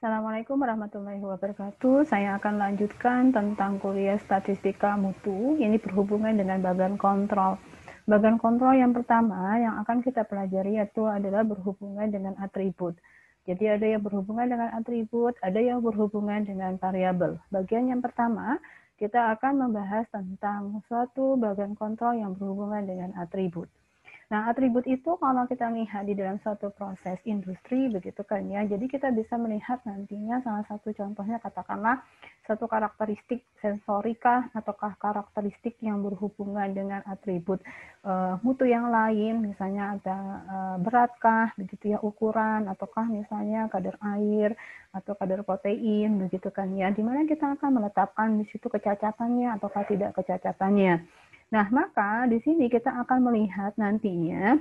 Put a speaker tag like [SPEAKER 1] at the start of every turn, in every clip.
[SPEAKER 1] Assalamualaikum warahmatullahi wabarakatuh. Saya akan lanjutkan tentang kuliah statistika mutu. Ini berhubungan dengan bagan kontrol. Bagan kontrol yang pertama yang akan kita pelajari yaitu adalah berhubungan dengan atribut. Jadi ada yang berhubungan dengan atribut, ada yang berhubungan dengan variabel. Bagian yang pertama, kita akan membahas tentang suatu bagan kontrol yang berhubungan dengan atribut. Nah, atribut itu kalau kita lihat di dalam suatu proses industri begitu kan ya. Jadi kita bisa melihat nantinya salah satu contohnya katakanlah satu karakteristik sensorika ataukah karakteristik yang berhubungan dengan atribut mutu yang lain, misalnya ada beratkah begitu ya, ukuran ataukah misalnya kadar air atau kadar protein begitu kan ya. Di mana kita akan menetapkan di situ kecacatannya ataukah tidak kecacatannya. Nah, maka di sini kita akan melihat nantinya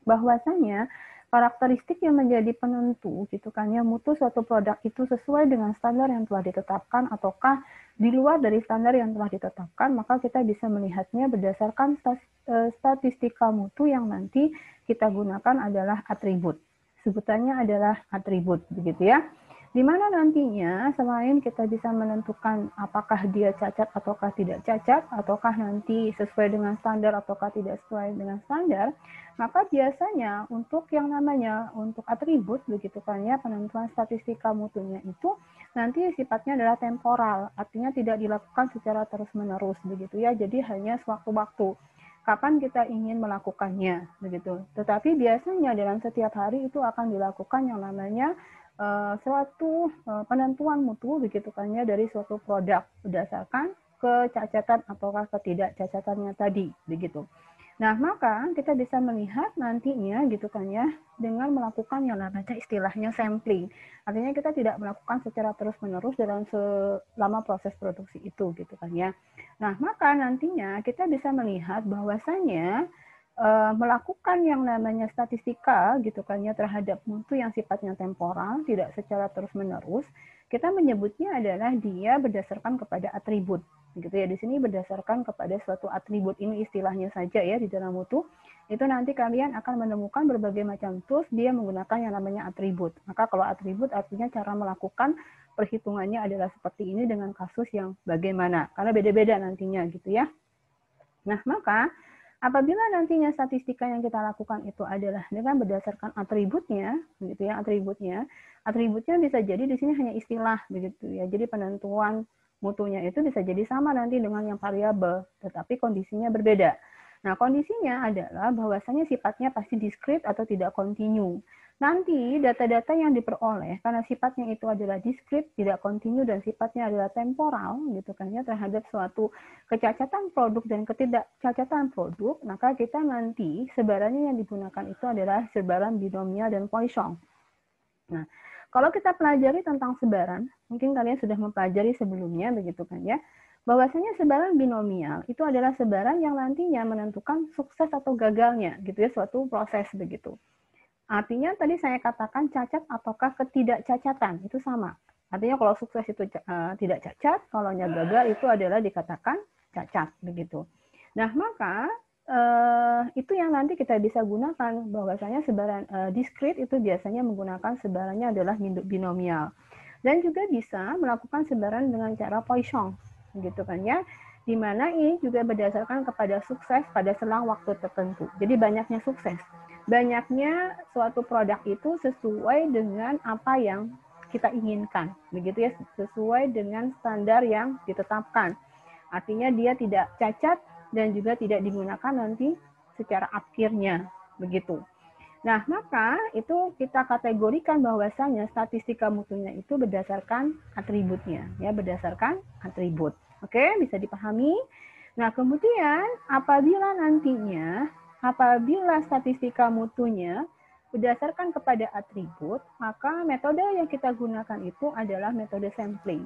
[SPEAKER 1] bahwasanya karakteristik yang menjadi penentu gitu kan ya, mutu suatu produk itu sesuai dengan standar yang telah ditetapkan ataukah di luar dari standar yang telah ditetapkan, maka kita bisa melihatnya berdasarkan statistika mutu yang nanti kita gunakan adalah atribut. Sebutannya adalah atribut begitu ya. Di mana nantinya selain kita bisa menentukan apakah dia cacat ataukah tidak cacat, ataukah nanti sesuai dengan standar ataukah tidak sesuai dengan standar, maka biasanya untuk yang namanya untuk atribut begitu kan ya, penentuan statistika mutunya itu nanti sifatnya adalah temporal, artinya tidak dilakukan secara terus-menerus begitu ya, jadi hanya sewaktu-waktu kapan kita ingin melakukannya begitu. Tetapi biasanya dalam setiap hari itu akan dilakukan yang namanya suatu penentuan mutu begitu kan ya dari suatu produk berdasarkan kecacatan ataukah ketidakcacatannya tadi begitu. Nah, maka kita bisa melihat nantinya gitu kan ya dengan melakukan yang namanya istilahnya sampling. Artinya kita tidak melakukan secara terus-menerus dalam selama proses produksi itu gitu kan ya. Nah, maka nantinya kita bisa melihat bahwasannya melakukan yang namanya statistika gitu kan ya terhadap mutu yang sifatnya temporal, tidak secara terus-menerus, kita menyebutnya adalah dia berdasarkan kepada atribut. Gitu ya, di sini berdasarkan kepada suatu atribut, ini istilahnya saja ya di dalam mutu. Itu nanti kalian akan menemukan berbagai macam tools dia menggunakan yang namanya atribut. Maka kalau atribut artinya cara melakukan perhitungannya adalah seperti ini dengan kasus yang bagaimana, karena beda-beda nantinya gitu ya. Nah, maka apabila nantinya statistika yang kita lakukan itu adalah dengan berdasarkan atributnya, begitu ya, atributnya bisa jadi di sini hanya istilah, begitu ya. Jadi penentuan mutunya itu bisa jadi sama nanti dengan yang variabel, tetapi kondisinya berbeda. Nah, kondisinya adalah bahwasanya sifatnya pasti diskrit atau tidak kontinu. Nanti data-data yang diperoleh karena sifatnya itu adalah diskrit, tidak kontinu dan sifatnya adalah temporal gitu kan ya terhadap suatu kecacatan produk dan ketidakcacatan produk, maka kita nanti sebarannya yang digunakan itu adalah sebaran binomial dan Poisson. Nah, kalau kita pelajari tentang sebaran, mungkin kalian sudah mempelajari sebelumnya begitu kan ya, bahwasanya sebaran binomial itu adalah sebaran yang nantinya menentukan sukses atau gagalnya gitu ya suatu proses begitu. Artinya tadi saya katakan cacat ataukah ketidakcacatan itu sama. Artinya kalau sukses itu tidak cacat, kalau gagal itu adalah dikatakan cacat begitu. Nah, maka itu yang nanti kita bisa gunakan bahwasanya sebaran diskrit itu biasanya menggunakan sebarannya adalah binomial. Dan juga bisa melakukan sebaran dengan cara Poisson gitu kan ya. Di mana ini juga berdasarkan kepada sukses pada selang waktu tertentu. Jadi banyaknya sukses. Banyaknya suatu produk itu sesuai dengan apa yang kita inginkan, begitu ya, sesuai dengan standar yang ditetapkan. Artinya dia tidak cacat dan juga tidak digunakan nanti secara akhirnya, begitu. Nah, maka itu kita kategorikan bahwasanya statistika mutunya itu berdasarkan atributnya, ya, berdasarkan atribut. Oke, bisa dipahami? Nah, kemudian apabila statistika mutunya berdasarkan kepada atribut, maka metode yang kita gunakan itu adalah metode sampling.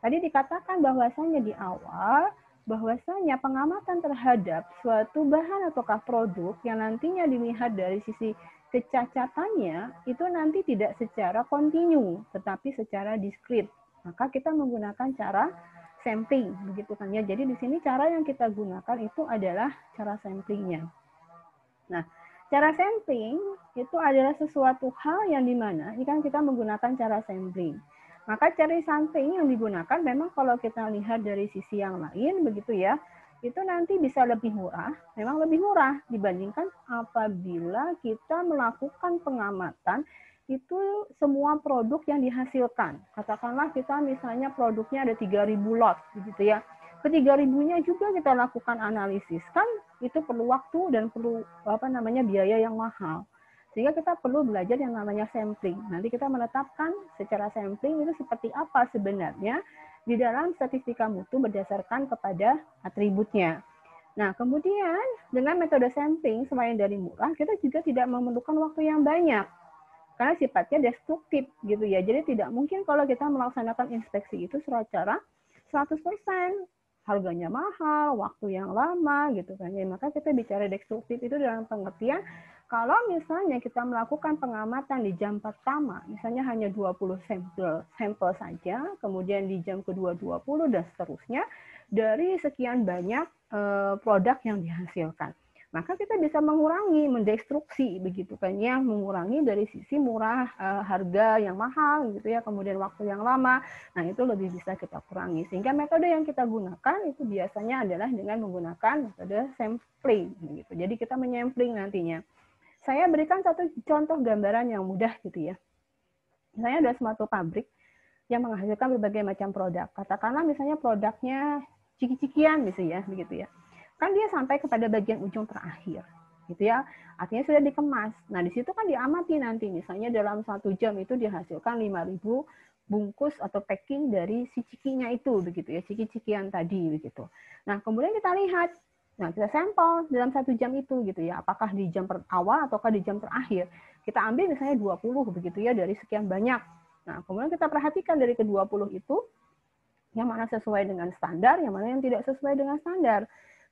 [SPEAKER 1] Tadi dikatakan bahwasanya di awal, bahwasanya pengamatan terhadap suatu bahan ataukah produk yang nantinya dilihat dari sisi kecacatannya itu nanti tidak secara kontinu, tetapi secara diskrit. Maka kita menggunakan cara sampling, begitu kan ya. Jadi di sini cara yang kita gunakan itu adalah cara samplingnya. Nah, Cara sampling itu adalah sesuatu hal yang dimana ini kan kita menggunakan cara sampling. Maka cara sampling yang digunakan memang kalau kita lihat dari sisi yang lain begitu ya, itu nanti bisa lebih murah, memang lebih murah dibandingkan apabila kita melakukan pengamatan itu semua produk yang dihasilkan. Katakanlah kita misalnya produknya ada 3.000 lot begitu ya. Ke 3.000-nya juga kita lakukan analisis. Kan itu perlu waktu dan perlu biaya yang mahal. Sehingga kita perlu belajar yang namanya sampling. Nanti kita menetapkan secara sampling itu seperti apa sebenarnya di dalam statistika mutu berdasarkan kepada atributnya. Nah, kemudian dengan metode sampling selain dari murah, kita juga tidak memerlukan waktu yang banyak karena sifatnya destruktif gitu ya. Jadi tidak mungkin kalau kita melaksanakan inspeksi itu secara 100%. Harganya mahal, waktu yang lama gitu kan ya. Maka kita bicara destruktif itu dalam pengertian kalau misalnya kita melakukan pengamatan di jam pertama, misalnya hanya 20 sampel saja, kemudian di jam kedua 20 dan seterusnya, dari sekian banyak produk yang dihasilkan. Maka kita bisa mengurangi, mendestruksi begitu kan ya, mengurangi dari sisi murah, harga yang mahal gitu ya, kemudian waktu yang lama. Nah, itu lebih bisa kita kurangi. Sehingga metode yang kita gunakan itu biasanya adalah dengan menggunakan metode sampling gitu. Jadi kita menyampling nantinya. Saya berikan satu contoh gambaran yang mudah gitu ya. Misalnya ada suatu pabrik yang menghasilkan berbagai macam produk. Katakanlah misalnya produknya ciki-cikian begitu ya. Kan dia sampai kepada bagian ujung terakhir gitu ya, artinya sudah dikemas. Nah, di situ kan diamati nanti misalnya dalam 1 jam itu dihasilkan 5.000 bungkus atau packing dari si cikinya itu begitu ya, ciki-cikian tadi begitu. Nah, kemudian kita lihat, nah kita sampel dalam 1 jam itu gitu ya, apakah di jam awal ataukah di jam terakhir. Kita ambil misalnya 20 begitu ya dari sekian banyak. Nah, kemudian kita perhatikan dari ke-20 itu yang mana sesuai dengan standar, yang mana yang tidak sesuai dengan standar.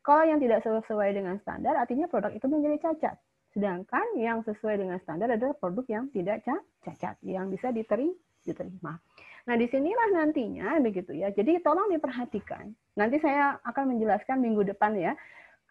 [SPEAKER 1] Kalau yang tidak sesuai dengan standar, artinya produk itu menjadi cacat. Sedangkan yang sesuai dengan standar adalah produk yang tidak cacat, yang bisa diterima. Nah, disinilah nantinya begitu ya. Jadi tolong diperhatikan. Nanti saya akan menjelaskan minggu depan ya.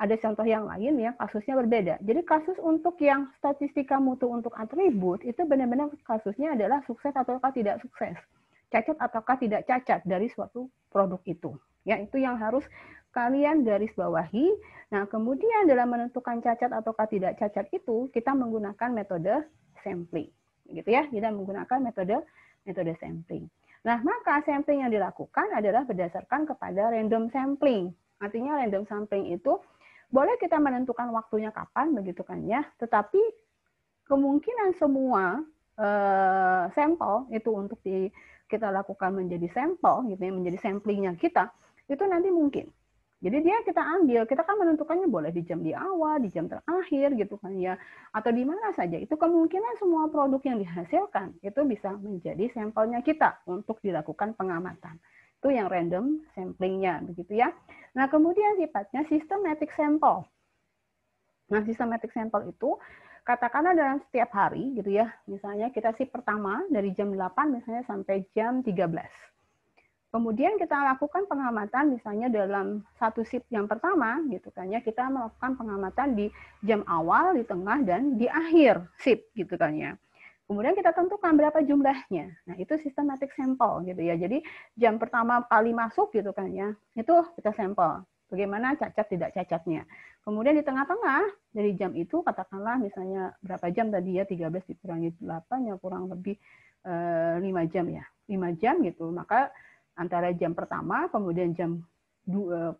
[SPEAKER 1] Ada contoh yang lain ya, kasusnya berbeda. Jadi kasus untuk yang statistika mutu untuk atribut, itu benar-benar kasusnya adalah sukses ataukah tidak sukses. Cacat ataukah tidak cacat dari suatu produk itu. Ya, itu yang harus kalian garis bawahi. Nah, kemudian dalam menentukan cacat ataukah tidak cacat itu, kita menggunakan metode sampling. Gitu ya, kita menggunakan metode sampling. Nah, maka sampling yang dilakukan adalah berdasarkan kepada random sampling. Artinya random sampling itu boleh kita menentukan waktunya kapan begitu kan ya, tetapi kemungkinan semua sampel itu untuk kita lakukan menjadi sampel gitu ya, menjadi samplingnya kita itu nanti mungkin. Jadi dia kita ambil, kita kan menentukannya boleh di jam di awal, di jam terakhir gitu kan ya, atau di mana saja. Itu kemungkinan semua produk yang dihasilkan itu bisa menjadi sampelnya kita untuk dilakukan pengamatan. Itu yang random samplingnya begitu ya. Nah, kemudian sifatnya systematic sample. Nah, systematic sample itu katakanlah dalam setiap hari gitu ya. Misalnya kita shift pertama dari jam 8 misalnya sampai jam 13. Kemudian kita lakukan pengamatan misalnya dalam satu shift yang pertama gitu kan ya, kita melakukan pengamatan di jam awal, di tengah dan di akhir shift gitu kan ya. Kemudian kita tentukan berapa jumlahnya. Nah, itu systematic sample gitu ya. Jadi jam pertama kali masuk gitu kan ya, itu kita sampel. Bagaimana cacat tidak cacatnya. Kemudian di tengah-tengah dari jam itu katakanlah misalnya berapa jam tadi ya, 13 dikurangi 8 ya kurang lebih 5 jam ya. 5 jam gitu. Maka antara jam pertama kemudian jam 2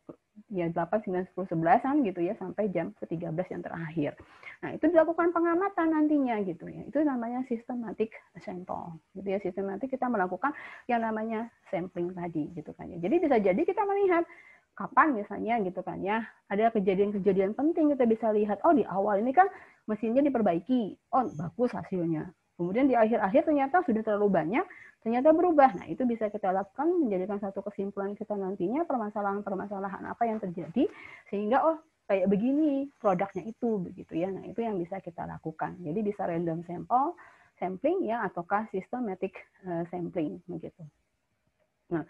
[SPEAKER 1] ya 8, 9, 10, 11-an gitu ya sampai jam ke-13 yang terakhir. Nah, itu dilakukan pengamatan nantinya gitu ya. Itu namanya systematic sample. Gitu ya, sistematik kita melakukan yang namanya sampling tadi gitu kan ya. Jadi bisa jadi kita melihat kapan misalnya gitu kan ya, ada kejadian-kejadian penting kita bisa lihat, oh di awal ini kan mesinnya diperbaiki, oh bagus hasilnya. Kemudian di akhir-akhir ternyata sudah terlalu banyak, ternyata berubah. Nah, itu bisa kita lakukan menjadikan satu kesimpulan kita nantinya permasalahan-permasalahan apa yang terjadi sehingga oh kayak begini produknya itu begitu ya. Nah, itu yang bisa kita lakukan. Jadi bisa random sampling ya ataukah systematic sampling begitu. Nah,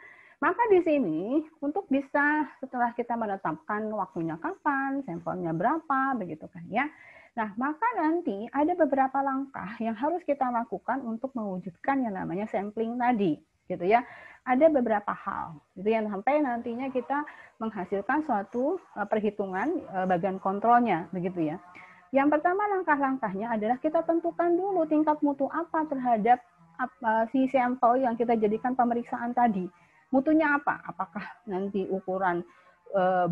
[SPEAKER 1] Maka di sini untuk bisa setelah kita menetapkan waktunya kapan, sampelnya berapa, begitu kan ya. Nah, maka nanti ada beberapa langkah yang harus kita lakukan untuk mewujudkan yang namanya sampling tadi, gitu ya. Ada beberapa hal, gitu yang sampai nantinya kita menghasilkan suatu perhitungan bagian kontrolnya, begitu ya. Yang pertama langkah-langkahnya adalah kita tentukan dulu tingkat mutu apa terhadap si sampel yang kita jadikan pemeriksaan tadi. Mutunya apa? Apakah nanti ukuran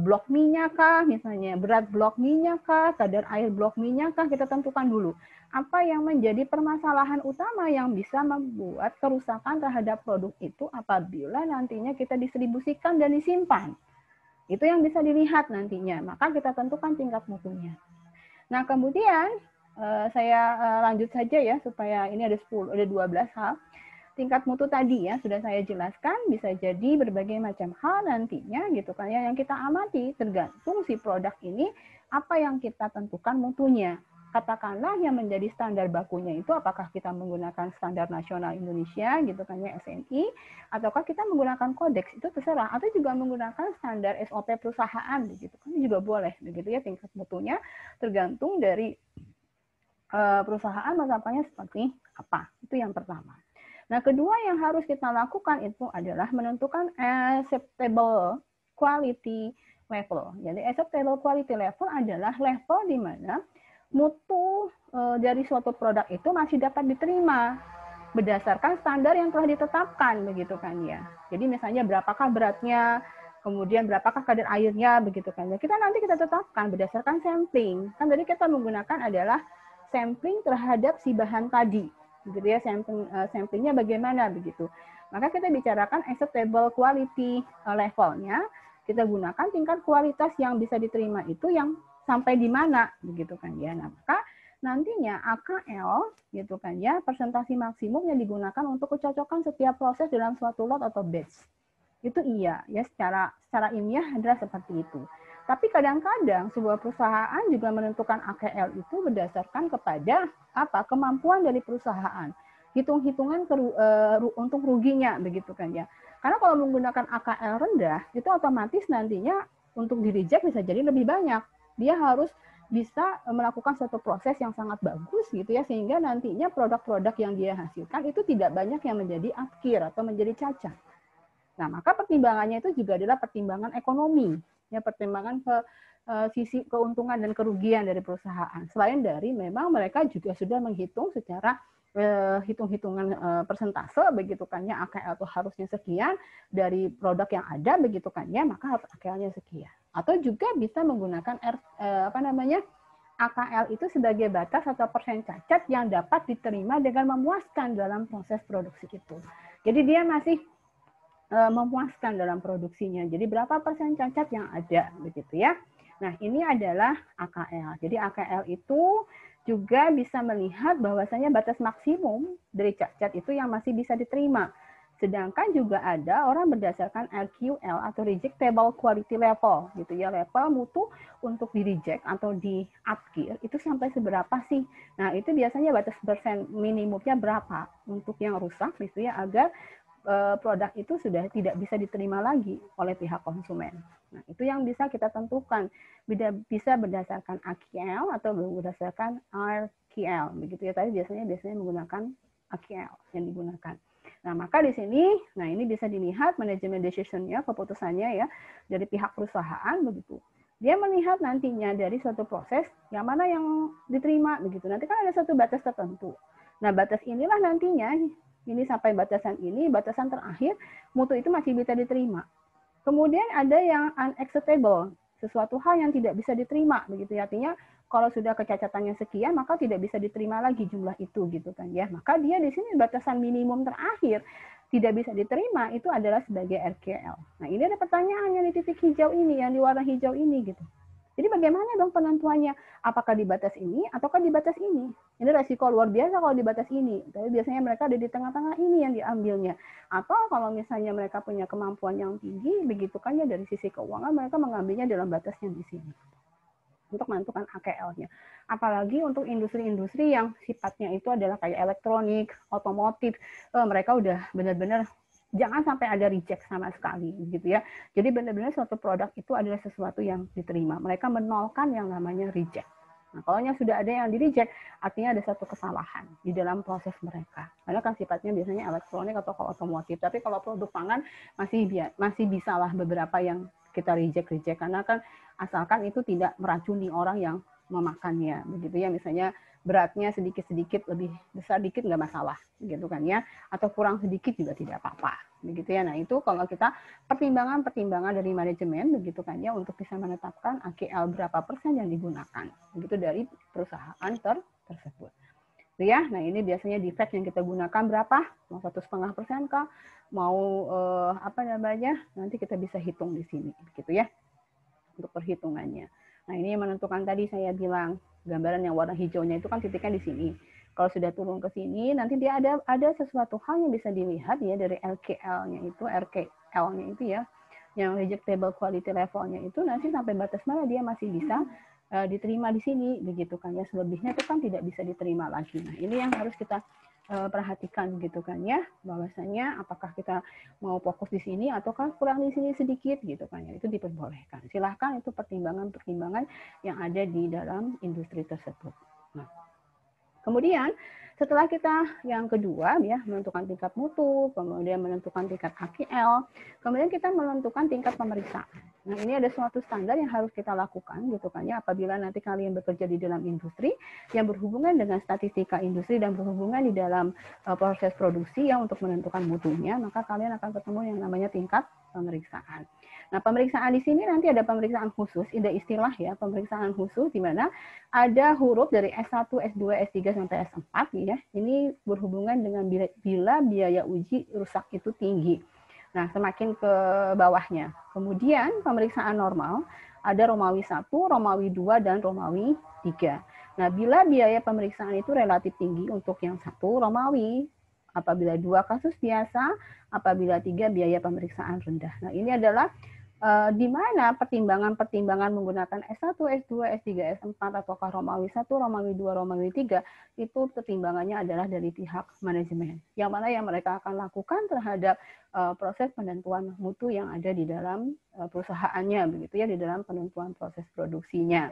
[SPEAKER 1] blok minyak kah, misalnya berat blok minyak kah, kadar air blok minyak kah, kita tentukan dulu. Apa yang menjadi permasalahan utama yang bisa membuat kerusakan terhadap produk itu apabila nantinya kita distribusikan dan disimpan. Itu yang bisa dilihat nantinya, maka kita tentukan tingkat mutunya. Nah, kemudian saya lanjut saja ya, supaya ini ada 12 hal. Tingkat mutu tadi ya sudah saya jelaskan, bisa jadi berbagai macam hal nantinya gitu kan ya, yang kita amati tergantung si produk ini apa yang kita tentukan mutunya. Katakanlah yang menjadi standar bakunya itu apakah kita menggunakan standar nasional Indonesia gitu kan ya, SNI, ataukah kita menggunakan kodeks, itu terserah, atau juga menggunakan standar SOP perusahaan begitu kan juga boleh begitu ya. Tingkat mutunya tergantung dari perusahaan maskapai seperti apa. Itu yang pertama. Nah, kedua yang harus kita lakukan itu adalah menentukan acceptable quality level. Jadi acceptable quality level adalah level di mana mutu dari suatu produk itu masih dapat diterima berdasarkan standar yang telah ditetapkan, begitu kan ya. Jadi misalnya berapakah beratnya, kemudian berapakah kadar airnya, begitu kan ya. Kita tetapkan berdasarkan sampling. Kan tadi kita menggunakan adalah sampling terhadap si bahan tadi, gitu ya. Samplingnya bagaimana begitu. Maka kita bicarakan acceptable quality levelnya. Kita gunakan tingkat kualitas yang bisa diterima itu yang sampai di mana, begitu kan ya. Nah, maka nantinya AKL gitu kan ya, presentasi maksimum yang digunakan untuk kecocokan setiap proses dalam suatu lot atau batch. Itu iya ya, secara ilmiah adalah seperti itu. Tapi kadang-kadang sebuah perusahaan juga menentukan AKL itu berdasarkan kepada apa? Kemampuan dari perusahaan. Hitung-hitungan untuk ruginya begitu kan ya. Karena kalau menggunakan AKL rendah itu otomatis nantinya untuk di-reject bisa jadi lebih banyak. Dia harus bisa melakukan suatu proses yang sangat bagus gitu ya, sehingga nantinya produk-produk yang dia hasilkan itu tidak banyak yang menjadi akhir atau menjadi cacat. Nah, maka pertimbangannya itu juga adalah pertimbangan ekonomi, ya, pertimbangan sisi keuntungan dan kerugian dari perusahaan. Selain dari memang mereka juga sudah menghitung secara hitung-hitungan persentase begitu kan ya, AKL itu harusnya sekian dari produk yang ada begitu kan ya, maka harus AKL-nya sekian. Atau juga bisa menggunakan AKL itu sebagai batas atau persen cacat yang dapat diterima dengan memuaskan dalam proses produksi itu. Jadi dia masih memuaskan dalam produksinya. Jadi berapa persen cacat yang ada begitu ya. Nah, ini adalah AKL. Jadi AKL itu juga bisa melihat bahwasanya batas maksimum dari cacat itu yang masih bisa diterima. Sedangkan juga ada orang berdasarkan RQL atau Rejectable Quality Level gitu ya, level mutu untuk di reject atau di akhir itu sampai seberapa sih. Nah, itu biasanya batas persen minimumnya berapa untuk yang rusak gitu ya, agar produk itu sudah tidak bisa diterima lagi oleh pihak konsumen. Nah, itu yang bisa kita tentukan. Bisa berdasarkan AQL atau berdasarkan RQL. Begitu ya, tadi biasanya menggunakan AQL yang digunakan. Nah, maka di sini, nah ini bisa dilihat manajemen decision-nya, keputusannya ya, dari pihak perusahaan begitu. Dia melihat nantinya dari suatu proses yang mana yang diterima begitu. Nanti kan ada satu batas tertentu. Nah, batas inilah nantinya ini sampai batasan ini, batasan terakhir, mutu itu masih bisa diterima. Kemudian ada yang unacceptable, sesuatu hal yang tidak bisa diterima, begitu ya. Artinya kalau sudah kecacatannya sekian, maka tidak bisa diterima lagi jumlah itu, gitu kan ya. Maka dia di sini batasan minimum terakhir tidak bisa diterima itu adalah sebagai RQL. Nah, ini ada pertanyaannya di titik hijau ini, yang di warna hijau ini, gitu. Jadi bagaimana dong penentuannya? Apakah di batas ini ataukah di batas ini? Ini resiko luar biasa kalau di batas ini. Tapi biasanya mereka ada di tengah-tengah ini yang diambilnya. Atau kalau misalnya mereka punya kemampuan yang tinggi, begitu kan ya dari sisi keuangan mereka mengambilnya dalam batas yang di sini. Untuk menentukan AKL-nya. Apalagi untuk industri-industri yang sifatnya itu adalah kayak elektronik, otomotif, mereka udah benar-benar Jangan sampai ada reject sama sekali gitu ya. Jadi benar-benar suatu produk itu adalah sesuatu yang diterima. Mereka menolkan yang namanya reject. Nah, kalau yang sudah ada yang di reject, artinya ada satu kesalahan di dalam proses mereka. Karena kan sifatnya biasanya elektronik atau otomotif. Tapi kalau produk pangan masih bisa lah beberapa yang kita reject karena kan asalkan itu tidak meracuni orang yang memakannya, begitu ya. Misalnya beratnya sedikit-sedikit lebih besar dikit nggak masalah, gitu kan ya. Atau kurang sedikit juga tidak apa-apa, begitu ya. Nah itu kalau kita pertimbangan dari manajemen, begitu kan ya, untuk bisa menetapkan AKL berapa persen yang digunakan, begitu dari perusahaan tersebut. Ya, nah ini biasanya defect yang kita gunakan berapa? Mau 1,5% kah? Mau apa namanya? Nanti kita bisa hitung di sini, begitu ya, untuk perhitungannya. Nah ini yang menentukan tadi saya bilang gambaran yang warna hijaunya itu kan titiknya di sini. Kalau sudah turun ke sini, nanti dia ada sesuatu hal yang bisa dilihat ya dari RKL-nya itu ya, yang rejectable quality level-nya itu nanti sampai batas mana dia masih bisa diterima di sini, begitu kan ya. Selebihnya itu kan tidak bisa diterima lagi. Nah ini yang harus kita perhatikan gitu kan ya, bahwasanya apakah kita mau fokus di sini ataukah kurang di sini sedikit gitu kan ya, itu diperbolehkan. Silahkan, itu pertimbangan-pertimbangan yang ada di dalam industri tersebut. Nah, kemudian setelah kita yang kedua ya, menentukan tingkat mutu, kemudian menentukan tingkat AKL, kemudian kita menentukan tingkat pemeriksaan. Nah, ini ada suatu standar yang harus kita lakukan gitu kan ya, apabila nanti kalian bekerja di dalam industri yang berhubungan dengan statistika industri dan berhubungan di dalam proses produksi yang untuk menentukan mutunya, maka kalian akan ketemu yang namanya tingkat pemeriksaan. Nah, pemeriksaan di sini nanti ada pemeriksaan khusus, ada istilah ya, pemeriksaan khusus di mana ada huruf dari S1, S2, S3 sampai S4 ya. Ini berhubungan dengan bila biaya uji rusak itu tinggi. Nah, semakin ke bawahnya. Kemudian pemeriksaan normal, ada Romawi 1, Romawi 2, dan Romawi 3. Nah, bila biaya pemeriksaan itu relatif tinggi untuk yang 1 Romawi, apabila 2 kasus biasa, apabila 3 biaya pemeriksaan rendah. Nah, ini adalah di mana pertimbangan-pertimbangan menggunakan S1, S2, S3, S4, ataukah Romawi 1, Romawi 2, Romawi 3, itu pertimbangannya adalah dari pihak manajemen. Yang mana yang mereka akan lakukan terhadap proses penentuan mutu yang ada di dalam perusahaannya, begitu ya, di dalam penentuan proses produksinya.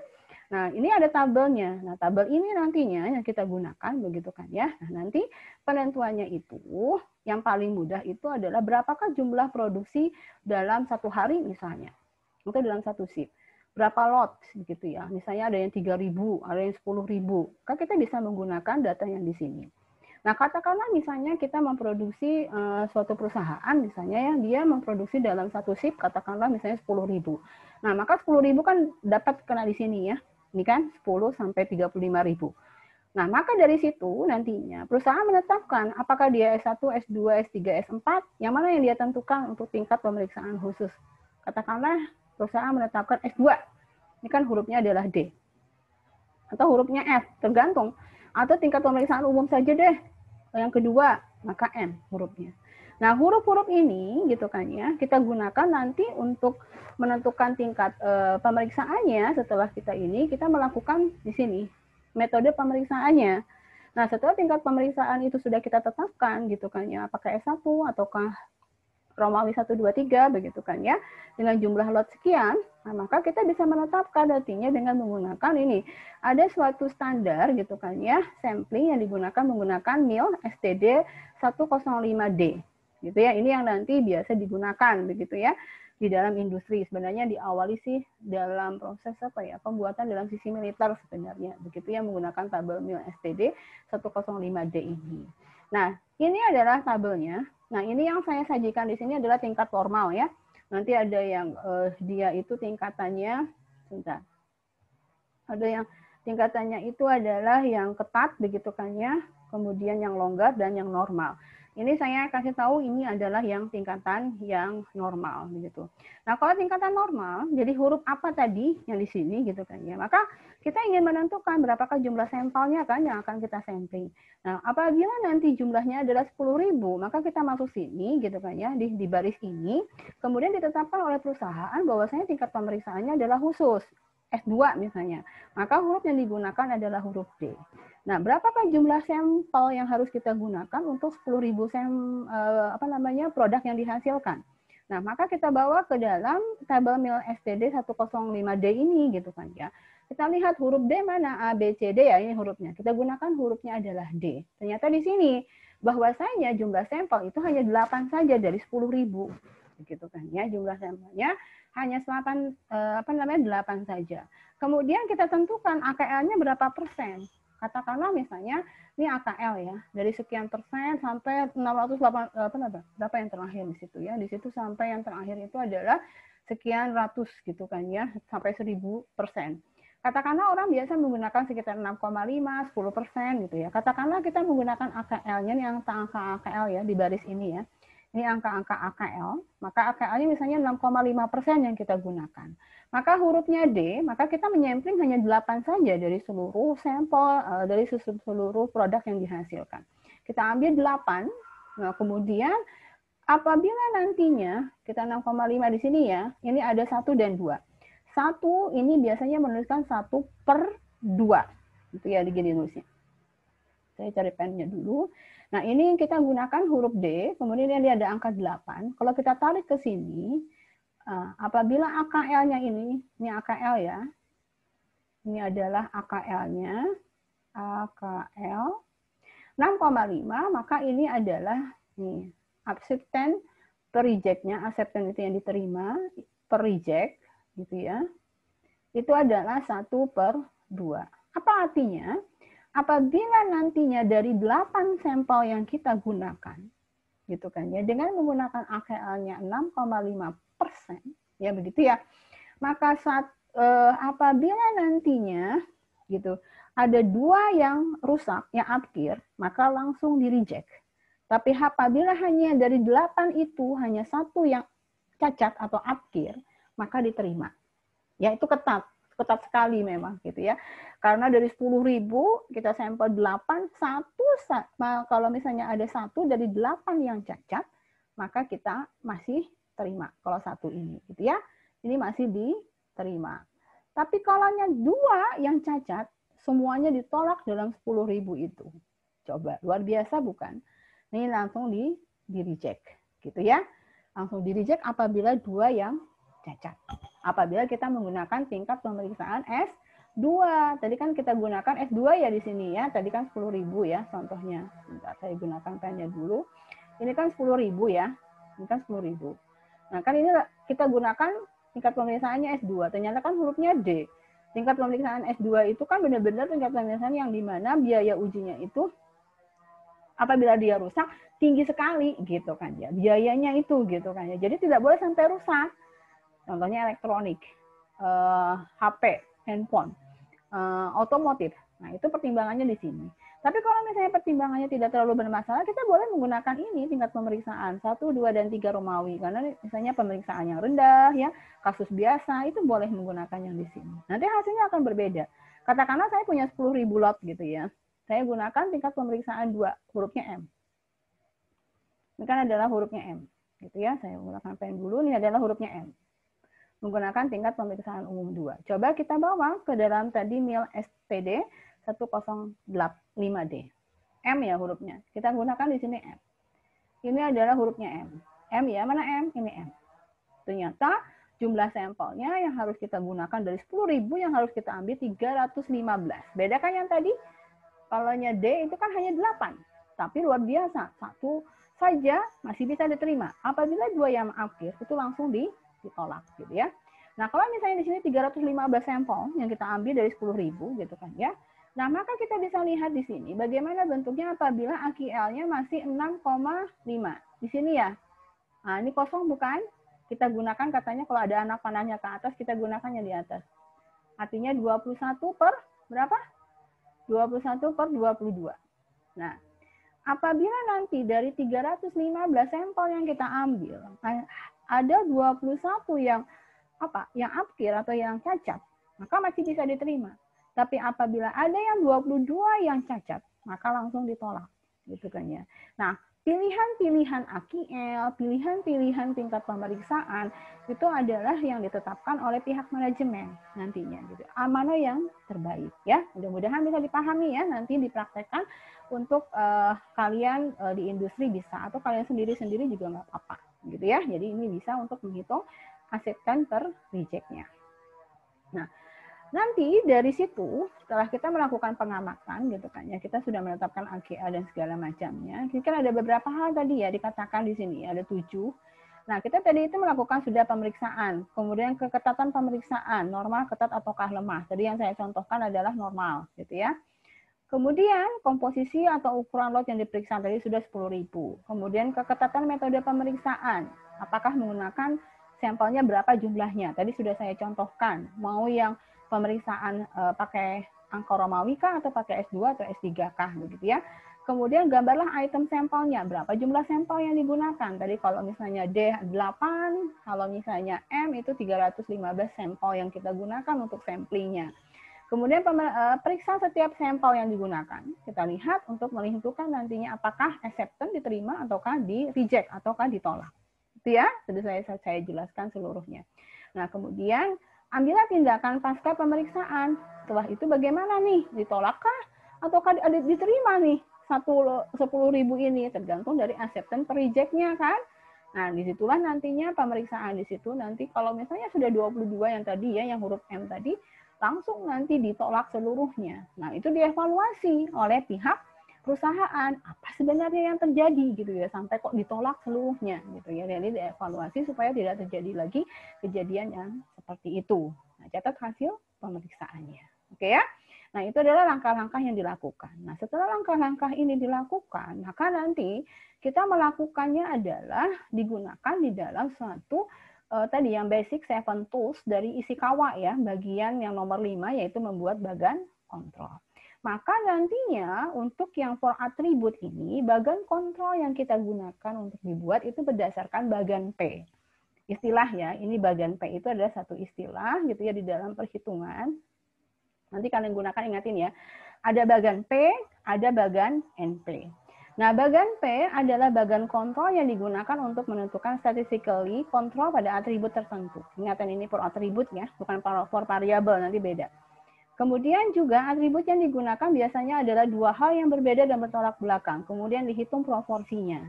[SPEAKER 1] Nah, ini ada tabelnya. Nah, tabel ini nantinya yang kita gunakan, begitu kan ya. Nah, nanti penentuannya itu yang paling mudah itu adalah berapakah jumlah produksi dalam satu hari misalnya, atau dalam satu shift. Berapa lot gitu ya. Misalnya ada yang 3.000, ada yang 10.000. Kan kita bisa menggunakan data yang di sini. Nah, katakanlah misalnya kita memproduksi suatu perusahaan, misalnya ya, dia memproduksi dalam satu shift, katakanlah misalnya 10.000. Nah, maka 10.000 kan dapat kena di sini ya. Ini kan 10 sampai 35.000. Nah, maka dari situ nantinya perusahaan menetapkan apakah dia S1, S2, S3, S4, yang mana yang dia tentukan untuk tingkat pemeriksaan khusus. Katakanlah perusahaan menetapkan S2, ini kan hurufnya adalah D. Atau hurufnya F, tergantung. Atau tingkat pemeriksaan umum saja deh. Yang kedua, maka M hurufnya. Nah, huruf-huruf ini gitu kan ya, kita gunakan nanti untuk menentukan tingkat pemeriksaannya. Setelah kita melakukan di sini metode pemeriksaannya. Nah, setelah tingkat pemeriksaan itu sudah kita tetapkan gitu kan ya, apakah S1 ataukah Romawi 1, 2, 3 begitu kan ya, dengan jumlah lot sekian, nah maka kita bisa menetapkan artinya dengan menggunakan ini. Ada suatu standar gitu kan ya, sampling yang digunakan menggunakan MIL STD 105D. Gitu ya. Ini yang nanti biasa digunakan begitu ya di dalam industri. Sebenarnya diawali sih dalam proses pembuatan dalam sisi militer sebenarnya. Begitu ya, menggunakan tabel MIL STD 105D ini. Nah, ini adalah tabelnya. Nah, ini yang saya sajikan di sini adalah tingkat formal ya. Nanti ada yang dia itu tingkatannya, sebentar. Ada yang tingkatannya itu adalah yang ketat begitu kan ya, kemudian yang longgar dan yang normal. Ini saya kasih tahu ini adalah yang tingkatan yang normal begitu. Nah, kalau tingkatan normal, jadi huruf apa tadi yang di sini gitu kan ya. Maka kita ingin menentukan berapakah jumlah sampelnya kan yang akan kita sampling. Nah, apabila nanti jumlahnya adalah 10.000, maka kita masuk sini gitu kan ya, di baris ini, kemudian ditetapkan oleh perusahaan bahwasanya tingkat pemeriksaannya adalah khusus. S2 misalnya, maka huruf yang digunakan adalah huruf D. Nah, berapakah jumlah sampel yang harus kita gunakan untuk 10.000 produk yang dihasilkan? Nah, maka kita bawa ke dalam tabel MIL STD 105D ini gitu kan ya. Kita lihat huruf D mana, A, B, C, D ya, ini hurufnya. Kita gunakan hurufnya adalah D. Ternyata di sini bahwasanya jumlah sampel itu hanya 8 saja dari 10.000. Gitu kan ya, jumlah sampelnya hanya 8 saja. Kemudian kita tentukan AKL-nya berapa persen. Katakanlah misalnya ini AKL ya, dari sekian persen sampai 608 berapa yang terakhir di situ ya. Di situ sampai yang terakhir itu adalah sekian ratus gitu kan ya, sampai 1000%. Katakanlah orang biasa menggunakan sekitar 6,5, 10% gitu ya. Katakanlah kita menggunakan AKL-nya, ini angka AKL ya di baris ini ya. Ini angka-angka AKL, maka AKL-nya misalnya 6,5% yang kita gunakan. Maka hurufnya D, maka kita menyampling hanya 8 saja dari seluruh sampel, dari seluruh produk yang dihasilkan. Kita ambil 8, nah kemudian apabila nantinya, kita 6,5 di sini ya, ini ada 1 dan 2. 1 ini biasanya menuliskan 1/2. Itu ya, begini nulisnya. Saya cari pennya dulu. Nah, ini kita gunakan huruf D, kemudian ini ada angka 8. Kalau kita tarik ke sini, apabila AKL-nya ini AKL ya, ini adalah AKL-nya, AKL 6,5, maka ini adalah nih, acceptance per reject-nya, acceptance itu yang diterima, per reject, gitu ya, itu adalah 1/2. Apa artinya? Apabila nantinya dari 8 sampel yang kita gunakan, gitu kan ya, dengan menggunakan AKL-nya 6,5%, ya begitu ya, maka apabila nantinya gitu ada 2 yang rusak, yang apkir, maka langsung di reject. Tapi apabila hanya dari 8 itu hanya 1 yang cacat atau apkir, maka diterima. Ya, itu ketat sekali memang gitu ya. Karena dari 10.000 kita sampel 8, kalau misalnya ada 1 dari 8 yang cacat, maka kita masih terima kalau 1 ini gitu ya. Ini masih diterima. Tapi kalau 2 yang cacat, semuanya ditolak dalam 10.000 itu. Coba, luar biasa bukan? Ini langsung di reject gitu ya. Langsung di reject apabila 2 yang cacat. Apabila kita menggunakan tingkat pemeriksaan S2. Tadi kan kita gunakan S2 ya di sini ya. Tadi kan 10.000 ya contohnya. Bentar, saya gunakan pennya dulu. Ini kan 10.000 ya. Ini kan 10.000. Nah, kan ini kita gunakan tingkat pemeriksaannya S2. Ternyata kan hurufnya D. Tingkat pemeriksaan S2 itu kan benar-benar tingkat pemeriksaan yang dimana biaya ujinya itu apabila dia rusak tinggi sekali gitu kan ya. Biayanya itu gitu kan ya. Jadi tidak boleh sampai rusak. Contohnya elektronik, HP, handphone, otomotif. Nah, itu pertimbangannya di sini. Tapi kalau misalnya pertimbangannya tidak terlalu bermasalah, kita boleh menggunakan ini tingkat pemeriksaan 1, 2, dan 3 Romawi. Karena misalnya pemeriksaan yang rendah, ya kasus biasa, itu boleh menggunakan yang di sini. Nanti hasilnya akan berbeda. Katakanlah saya punya 10.000 lot gitu ya. Saya gunakan tingkat pemeriksaan 2, hurufnya M. Ini kan adalah hurufnya M. Gitu ya, saya gunakan pen dulu, ini adalah hurufnya M. Menggunakan tingkat pemeriksaan umum 2. Coba kita bawa ke dalam tadi MIL SPD 105D. M ya hurufnya. Kita gunakan di sini M. Ini adalah hurufnya M. M ya, mana M? Ini M. Ternyata jumlah sampelnya yang harus kita gunakan dari 10.000 yang harus kita ambil 315. Beda kan yang tadi? Kalau D itu kan hanya 8. Tapi luar biasa. 1 saja masih bisa diterima. Apabila 2 yang akhir itu langsung ditolak gitu ya. Nah, kalau misalnya di sini 315 sampel yang kita ambil dari 10.000 gitu kan ya. Nah, maka kita bisa lihat di sini bagaimana bentuknya apabila AKL-nya masih 6,5. Di sini ya. Nah, ini kosong bukan? Kita gunakan katanya kalau ada anak panahnya ke atas, kita gunakannya di atas. Artinya 21 per berapa? 21/22. Nah, apabila nanti dari 315 sampel yang kita ambil, ada 21 yang yang apkir atau yang cacat, maka masih bisa diterima. Tapi apabila ada yang 22 yang cacat, maka langsung ditolak, gitu kan ya. Nah, pilihan-pilihan AQL, pilihan-pilihan tingkat pemeriksaan itu adalah yang ditetapkan oleh pihak manajemen nantinya gitu. Mana yang terbaik ya. Mudah-mudahan bisa dipahami ya, nanti dipraktekkan untuk kalian di industri bisa, atau kalian sendiri-sendiri juga nggak apa-apa gitu ya. Jadi ini bisa untuk menghitung acceptance per reject-nya. Nah, nanti dari situ setelah kita melakukan pengamatan gitu kan ya, kita sudah menetapkan AGA dan segala macamnya. Kan ada beberapa hal tadi ya dikatakan di sini, ada 7. Nah, kita tadi itu melakukan sudah pemeriksaan, kemudian keketatan pemeriksaan, normal, ketat, ataukah lemah. Tadi yang saya contohkan adalah normal gitu ya. Kemudian komposisi atau ukuran lot yang diperiksa tadi sudah 10.000. Kemudian keketatan metode pemeriksaan, apakah menggunakan sampelnya berapa jumlahnya. Tadi sudah saya contohkan, mau yang pemeriksaan pakai angka Romawi kah, atau pakai S2 atau S3 kah begitu ya. Kemudian gambarlah item sampelnya, berapa jumlah sampel yang digunakan. Tadi kalau misalnya D 8, kalau misalnya M itu 315 sampel yang kita gunakan untuk samplingnya. Kemudian periksa setiap sampel yang digunakan. Kita lihat untuk menentukan nantinya apakah acceptance diterima ataukah di reject ataukah ditolak. Itu ya, sudah saya jelaskan seluruhnya. Nah, kemudian ambillah tindakan pasca pemeriksaan. Setelah itu bagaimana nih? Ditolakkah ataukah diterima nih 10.000 ini, tergantung dari acceptance per reject-nya kan. Nah, disitulah nantinya pemeriksaan di situ nanti kalau misalnya sudah 22 yang tadi ya, yang huruf M tadi, langsung nanti ditolak seluruhnya. Nah, itu dievaluasi oleh pihak perusahaan, apa sebenarnya yang terjadi gitu ya, sampai kok ditolak seluruhnya gitu ya. Jadi dievaluasi supaya tidak terjadi lagi kejadian yang seperti itu. Nah, catat hasil pemeriksaannya. Oke ya. Nah, itu adalah langkah-langkah yang dilakukan. Nah, setelah langkah-langkah ini dilakukan, maka nanti kita melakukannya adalah digunakan di dalam suatu tadi yang basic 7 tools dari Ishikawa ya, bagian yang nomor 5 yaitu membuat bagan kontrol. Maka nantinya untuk yang for attribute ini, bagan kontrol yang kita gunakan untuk dibuat itu berdasarkan bagan P. Istilah ya, ini bagan P itu adalah satu istilah gitu ya di dalam perhitungan. Nanti kalian gunakan, ingatin ya, ada bagan P, ada bagan NP. Nah, bagan P adalah bagan kontrol yang digunakan untuk menentukan statistically kontrol pada atribut tertentu. Ingatan ini for atribut ya, bukan for variabel, nanti beda. Kemudian juga atribut yang digunakan biasanya adalah dua hal yang berbeda dan bertolak belakang. Kemudian dihitung proporsinya.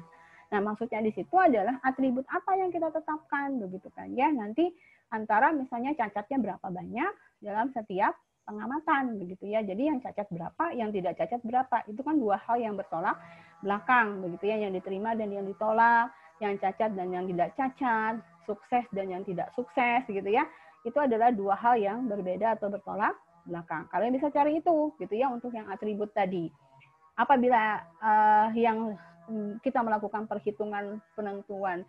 [SPEAKER 1] Nah, maksudnya di situ adalah atribut apa yang kita tetapkan, begitu kan ya. Nanti antara misalnya cacatnya berapa banyak dalam setiap pengamatan, begitu ya. Jadi yang cacat berapa, yang tidak cacat berapa. Itu kan dua hal yang bertolak belakang, begitu ya, yang diterima dan yang ditolak, yang cacat dan yang tidak cacat, sukses dan yang tidak sukses, gitu ya. Itu adalah dua hal yang berbeda atau bertolak belakang. Kalian bisa cari itu, gitu ya, untuk yang atribut tadi. Apabila yang kita melakukan perhitungan penentuan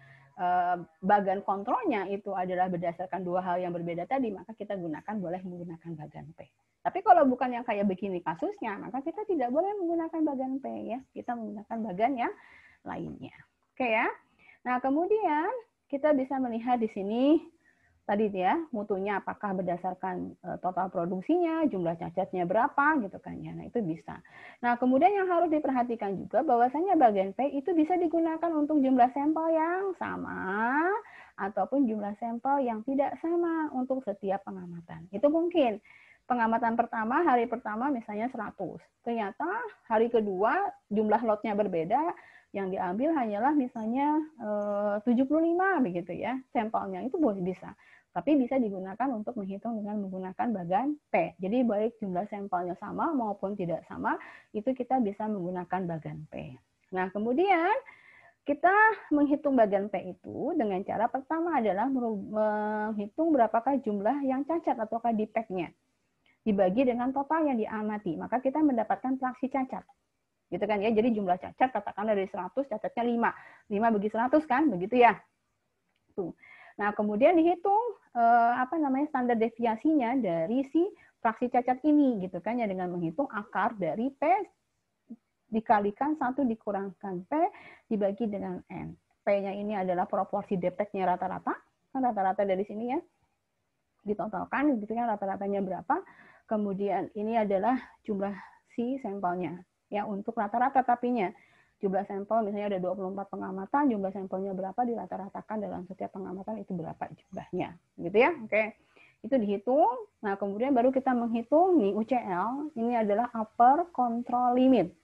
[SPEAKER 1] bagan kontrolnya itu adalah berdasarkan dua hal yang berbeda tadi, maka kita boleh menggunakan bagan P. Tapi kalau bukan yang kayak begini kasusnya, maka kita tidak boleh menggunakan bagan P ya. Kita menggunakan bagan yang lainnya. Oke ya. Nah, kemudian kita bisa melihat di sini tadi ya, mutunya apakah berdasarkan total produksinya, jumlah cacatnya berapa gitu kan ya. Nah, itu bisa. Nah, kemudian yang harus diperhatikan juga bahwasanya bagian P itu bisa digunakan untuk jumlah sampel yang sama ataupun jumlah sampel yang tidak sama untuk setiap pengamatan. Itu mungkin. Pengamatan pertama, hari pertama misalnya 100. Ternyata hari kedua jumlah lotnya berbeda, yang diambil hanyalah misalnya 75 begitu ya, sampelnya itu boleh bisa. Tapi bisa digunakan untuk menghitung dengan menggunakan bagan P. Jadi baik jumlah sampelnya sama maupun tidak sama, itu kita bisa menggunakan bagan P. Nah, kemudian kita menghitung bagan P itu dengan cara pertama adalah menghitung berapakah jumlah yang cacat ataukah defect-nya. Dibagi dengan total yang diamati, maka kita mendapatkan fraksi cacat. Gitu kan ya. Jadi jumlah cacat katakan dari 100, cacatnya 5. 5 bagi 100 kan, begitu ya. Tuh. Nah, kemudian dihitung standar deviasinya dari si fraksi cacat ini gitu kan ya, dengan menghitung akar dari P dikalikan 1 dikurangkan P dibagi dengan N. P-nya ini adalah proporsi defect-nya rata-rata. Kan rata-rata dari sini ya. Ditotalkan gitu kan rata-ratanya berapa. Kemudian ini adalah jumlah si sampelnya ya untuk rata-rata tapinya. jumlah sampel misalnya ada 24 pengamatan, jumlah sampelnya berapa dirata-ratakan dalam setiap pengamatan itu berapa jumlahnya, gitu ya. Oke, itu dihitung. Nah, kemudian baru kita menghitung nih UCL, ini adalah upper control limit.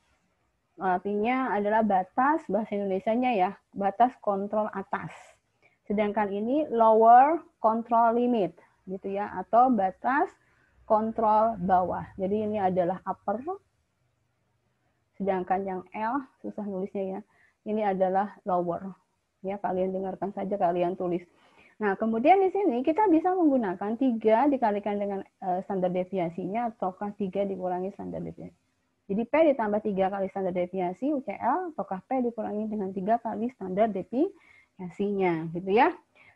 [SPEAKER 1] Artinya adalah batas, bahasa Indonesianya ya, batas kontrol atas. Sedangkan ini lower control limit, gitu ya, atau batas kontrol bawah. Jadi ini adalah upper, sedangkan yang L susah nulisnya ya, ini adalah lower. Ya, kalian dengarkan saja, kalian tulis. Nah, kemudian di sini kita bisa menggunakan 3 dikalikan dengan standar deviasinya, ataukah 3 dikurangi standar deviasi. Jadi P ditambah 3 kali standar deviasi UCL, ataukah P dikurangi dengan 3 kali standar deviasinya, gitu ya.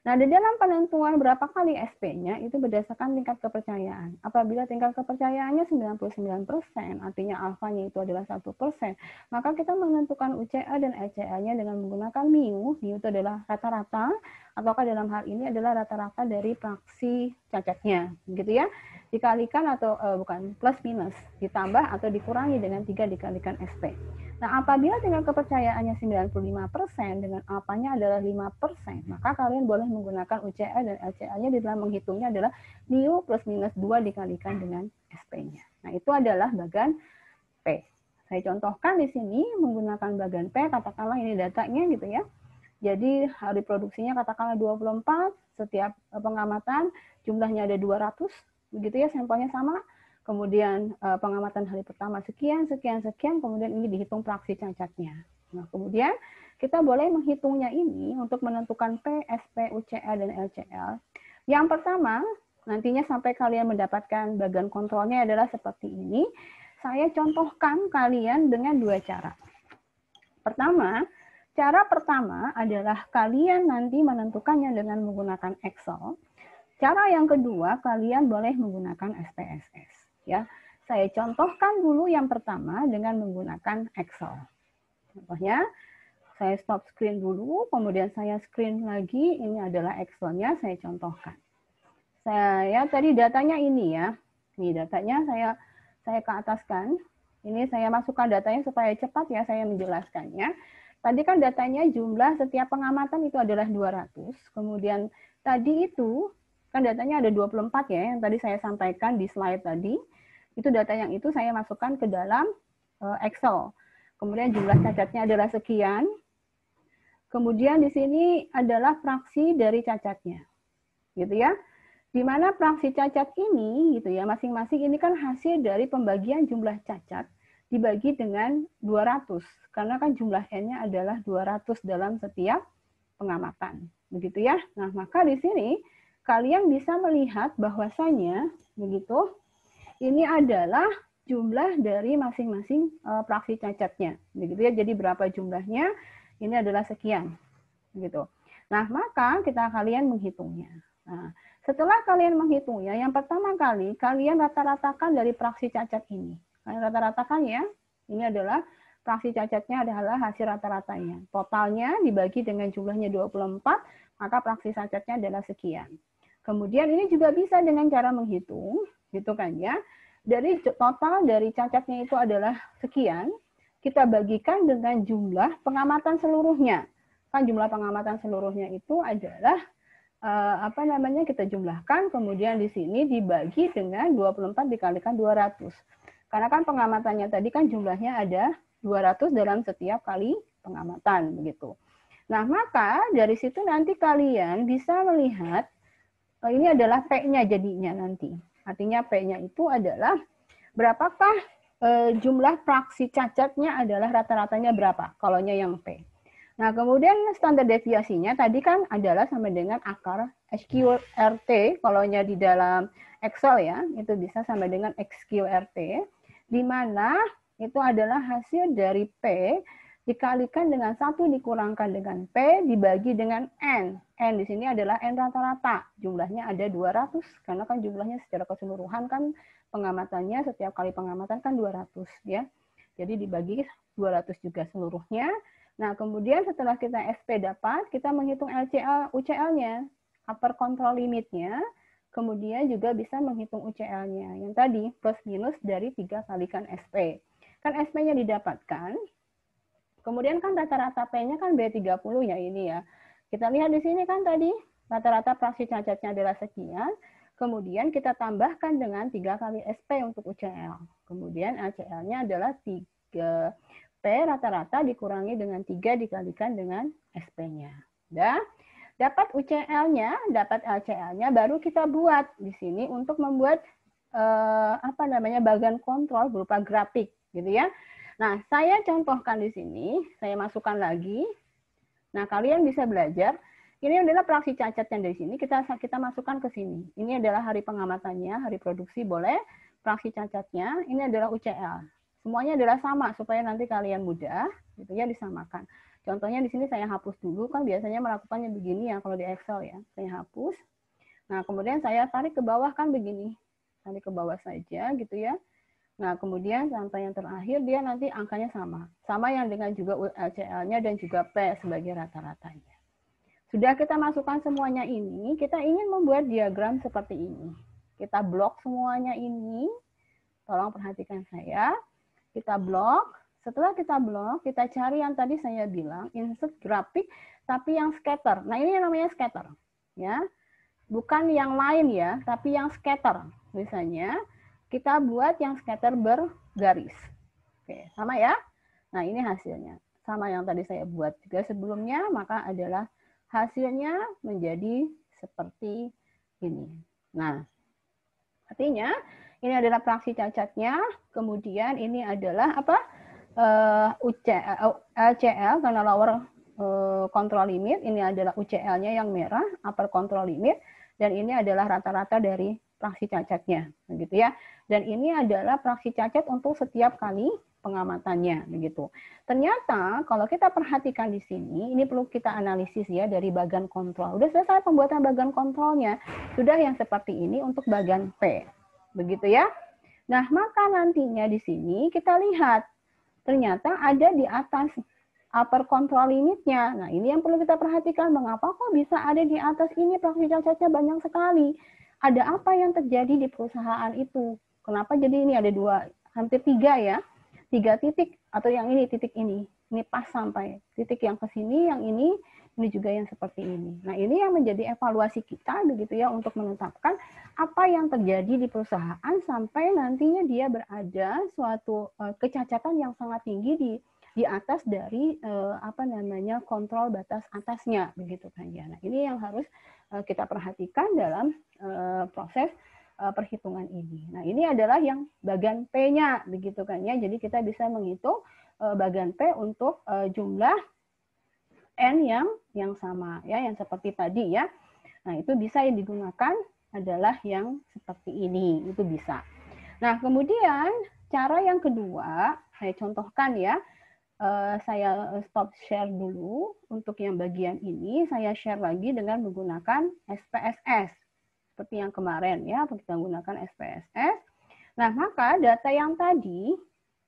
[SPEAKER 1] Nah, di dalam penentuan berapa kali SP-nya itu berdasarkan tingkat kepercayaan. Apabila tingkat kepercayaannya 99%, artinya alfanya itu adalah 1%, maka kita menentukan UCL dan LCL-nya dengan menggunakan mu. Mu itu adalah rata-rata, ataukah dalam hal ini adalah rata-rata dari fraksi cacatnya, gitu ya. Dikalikan atau bukan plus minus, ditambah atau dikurangi dengan 3 dikalikan SP. Nah, apabila tingkat kepercayaannya 95% dengan alfanya adalah 5%, maka kalian boleh menggunakan UCL dan LCL-nya di dalam menghitungnya adalah mu plus minus 2 dikalikan dengan SP-nya. Nah, itu adalah bagan P. Saya contohkan di sini menggunakan bagan P, katakanlah ini datanya gitu ya. Jadi hari produksinya katakanlah 24, setiap pengamatan jumlahnya ada 200, begitu ya, sampelnya sama. Kemudian pengamatan hari pertama sekian, sekian, sekian, kemudian ini dihitung fraksi cacatnya. Nah, kemudian kita boleh menghitungnya ini untuk menentukan P, SP, UCL, dan LCL. Yang pertama, nantinya sampai kalian mendapatkan bagan kontrolnya adalah seperti ini. Saya contohkan kalian dengan 2 cara. Cara pertama adalah kalian nanti menentukannya dengan menggunakan Excel. Cara yang kedua, kalian boleh menggunakan SPSS. Ya, saya contohkan dulu yang pertama dengan menggunakan Excel. Contohnya, saya stop screen dulu, kemudian saya screen lagi. Ini adalah Excel-nya, saya contohkan. Saya tadi datanya ini ya. Ini datanya saya ke ataskan. Ini saya masukkan datanya supaya cepat ya saya menjelaskannya. Tadi kan datanya jumlah setiap pengamatan itu adalah 200. Kemudian tadi itu kan datanya ada 24 ya, yang tadi saya sampaikan di slide tadi. Itu data yang itu saya masukkan ke dalam Excel. Kemudian jumlah cacatnya adalah sekian. Kemudian di sini adalah fraksi dari cacatnya. Gitu ya. Di mana fraksi cacat ini gitu ya, masing-masing ini kan hasil dari pembagian jumlah cacat dibagi dengan 200. Karena kan jumlah N-nya adalah 200 dalam setiap pengamatan. Begitu ya. Nah, maka di sini kalian bisa melihat bahwasanya begitu ini adalah jumlah dari masing-masing fraksi cacatnya. Begitu ya. Jadi berapa jumlahnya? Ini adalah sekian. Begitu. Nah, maka kalian menghitungnya. Nah, setelah kalian menghitungnya, yang pertama kali kalian rata-ratakan dari fraksi cacat ini. Kalian rata-ratakan ya. Ini adalah fraksi cacatnya adalah hasil rata-ratanya. Totalnya dibagi dengan jumlahnya 24, maka fraksi cacatnya adalah sekian. Kemudian ini juga bisa dengan cara menghitung, gitu kan ya. Dari total dari cacatnya itu adalah sekian, kita bagikan dengan jumlah pengamatan seluruhnya. Kan jumlah pengamatan seluruhnya itu adalah kita jumlahkan, kemudian di sini dibagi dengan 24 dikalikan 200. Karena kan pengamatannya tadi kan jumlahnya ada 200 dalam setiap kali pengamatan begitu. Nah, maka dari situ nanti kalian bisa melihat ini adalah P-nya jadinya nanti. Artinya P-nya itu adalah berapakah jumlah fraksi cacatnya adalah rata-ratanya berapa, kalaunya yang P. Nah, kemudian standar deviasinya tadi kan adalah sama dengan akar SQRT, kalaunya di dalam Excel ya, itu bisa sama dengan XQRT, di mana itu adalah hasil dari P dikalikan dengan 1 dikurangkan dengan P dibagi dengan N. N di sini adalah N rata-rata, jumlahnya ada 200, karena kan jumlahnya secara keseluruhan kan pengamatannya setiap kali pengamatan kan 200 ya. Jadi dibagi 200 juga seluruhnya. Nah, kemudian setelah kita SP dapat, kita menghitung LCL, UCL-nya, upper control limit-nya, kemudian juga bisa menghitung UCL-nya, yang tadi plus minus dari 3 kalikan SP. Kan SP-nya didapatkan, Kemudian kan rata-rata P-nya kan B30 ya ini ya. Kita lihat di sini kan tadi rata-rata fraksi cacatnya adalah sekian. Kemudian kita tambahkan dengan 3 kali SP untuk UCL. Kemudian LCL-nya adalah 3 P rata-rata dikurangi dengan 3 dikalikan dengan SP-nya. Udah? Dapat UCL-nya, dapat LCL-nya, baru kita buat di sini untuk membuat bagian kontrol berupa grafik gitu ya. Nah, saya contohkan di sini, saya masukkan lagi. Nah, kalian bisa belajar. Ini adalah fraksi cacatnya dari sini, kita masukkan ke sini. Ini adalah hari pengamatannya, hari produksi boleh, fraksi cacatnya, ini adalah UCL. Semuanya adalah sama, supaya nanti kalian mudah, gitu ya, disamakan. Contohnya di sini saya hapus dulu, kan biasanya melakukannya begini ya, kalau di Excel ya. Saya hapus. Nah, kemudian saya tarik ke bawah kan begini. Tarik ke bawah saja, gitu ya. Nah, kemudian sampai yang terakhir dia nanti angkanya sama. Sama yang dengan juga LCL-nya dan juga P sebagai rata-ratanya. Sudah kita masukkan semuanya ini, kita ingin membuat diagram seperti ini. Kita blok semuanya ini. Tolong perhatikan saya. Kita blok. Setelah kita blok, kita cari yang tadi saya bilang, insert grafik, tapi yang scatter. Nah, ini yang namanya scatter. Ya. Bukan yang lain ya, tapi yang scatter. Misalnya, kita buat yang scatter bergaris. Oke, sama ya. Nah, ini hasilnya. Sama yang tadi saya buat juga sebelumnya, maka adalah hasilnya menjadi seperti ini. Nah, artinya ini adalah fraksi cacatnya, kemudian ini adalah apa? LCL karena lower control limit, ini adalah UCL-nya yang merah, upper control limit, dan ini adalah rata-rata dari fraksi cacatnya, begitu ya. Dan ini adalah fraksi cacat untuk setiap kali pengamatannya, begitu. Ternyata kalau kita perhatikan di sini, ini perlu kita analisis ya dari bagian kontrol. Udah selesai pembuatan bagian kontrolnya, sudah yang seperti ini untuk bagian P, begitu ya. Nah, maka nantinya di sini kita lihat ternyata ada di atas upper control limitnya. Nah, ini yang perlu kita perhatikan. Mengapa kok bisa ada di atas ini fraksi cacatnya banyak sekali? Ada apa yang terjadi di perusahaan itu? Kenapa jadi ini ada dua, hampir 3 ya? 3 titik, atau yang ini titik ini. Ini pas sampai titik yang ke sini, yang ini juga yang seperti ini. Nah, ini yang menjadi evaluasi kita begitu ya untuk menetapkan apa yang terjadi di perusahaan sampai nantinya dia berada suatu kecacatan yang sangat tinggi di atas dari kontrol batas atasnya begitu kan ya. Nah, ini yang harus kita perhatikan dalam proses perhitungan ini. Nah, ini adalah yang bagian P-nya begitu kan ya. Jadi kita bisa menghitung bagian P untuk jumlah N yang sama ya, yang seperti tadi ya. Nah, itu bisa yang digunakan adalah yang seperti ini, itu bisa. Nah, kemudian cara yang kedua, saya contohkan ya. Saya stop share dulu. Untuk yang bagian ini, saya share lagi dengan menggunakan SPSS. Seperti yang kemarin ya, kita menggunakan SPSS. Nah, maka data yang tadi,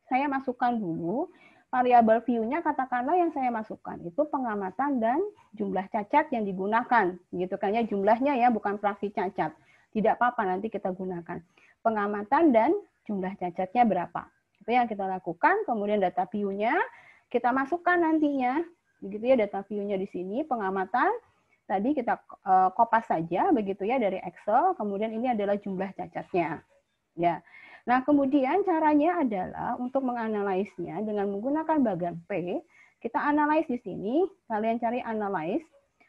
[SPEAKER 1] saya masukkan dulu. Variabel view-nya katakanlah yang saya masukkan itu pengamatan dan jumlah cacat yang digunakan. Gitu kan ya, jumlahnya ya, bukan fraksi cacat. Tidak apa-apa, nanti kita gunakan. Pengamatan dan jumlah cacatnya berapa. Itu yang kita lakukan, kemudian data view-nya kita masukkan nantinya. Begitu ya, data view-nya di sini, pengamatan, tadi kita kopas saja, begitu ya, dari Excel, kemudian ini adalah jumlah cacatnya. Ya. Nah, kemudian caranya adalah untuk menganalisnya dengan menggunakan bagian P. Kita analyze di sini, kalian cari analyze,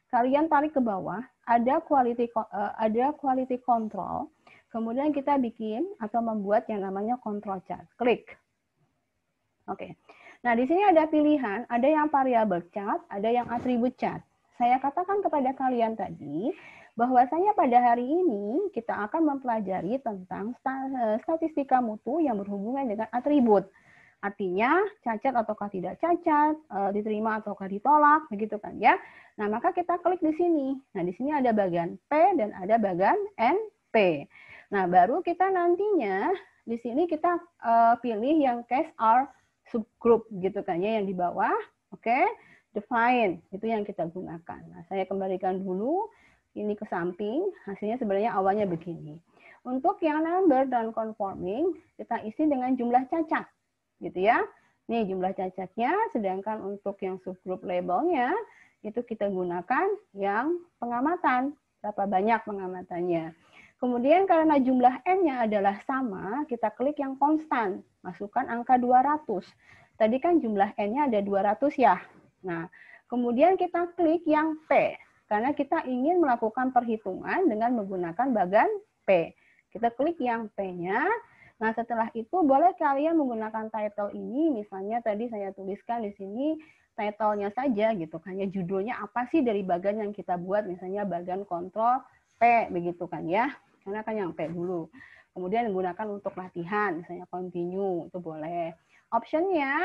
[SPEAKER 1] kalian tarik ke bawah, ada quality control, kemudian kita bikin atau membuat yang namanya control chart. Klik. Oke. Nah, di sini ada pilihan, ada yang variable chart, ada yang atribut chart. Saya katakan kepada kalian tadi, bahwasanya pada hari ini kita akan mempelajari tentang statistika mutu yang berhubungan dengan atribut. Artinya cacat ataukah tidak cacat, diterima ataukah ditolak, begitu kan ya. Nah, maka kita klik di sini. Nah, di sini ada bagian P dan ada bagian NP. Nah, baru kita nantinya di sini kita pilih yang case R subgroup gitu kan ya, yang di bawah. Oke, define itu yang kita gunakan. Nah, saya kembalikan dulu ini ke samping, hasilnya sebenarnya awalnya begini. Untuk yang number dan conforming, kita isi dengan jumlah cacat, gitu ya. Nih jumlah cacatnya, sedangkan untuk yang subgroup labelnya itu kita gunakan yang pengamatan. Berapa banyak pengamatannya. Kemudian karena jumlah N-nya adalah sama, kita klik yang konstan. Masukkan angka 200. Tadi kan jumlah N-nya ada 200 ya. Nah, kemudian kita klik yang P. Karena kita ingin melakukan perhitungan dengan menggunakan bagan P. Kita klik yang P-nya. Nah, setelah itu boleh kalian menggunakan title ini. Misalnya tadi saya tuliskan di sini title-nya saja gitu kan ya. Judulnya apa sih dari bagan yang kita buat? Misalnya bagan kontrol P begitu kan ya. Karena kan yang P dulu. Kemudian menggunakan untuk latihan, misalnya continue, itu boleh. Optionnya,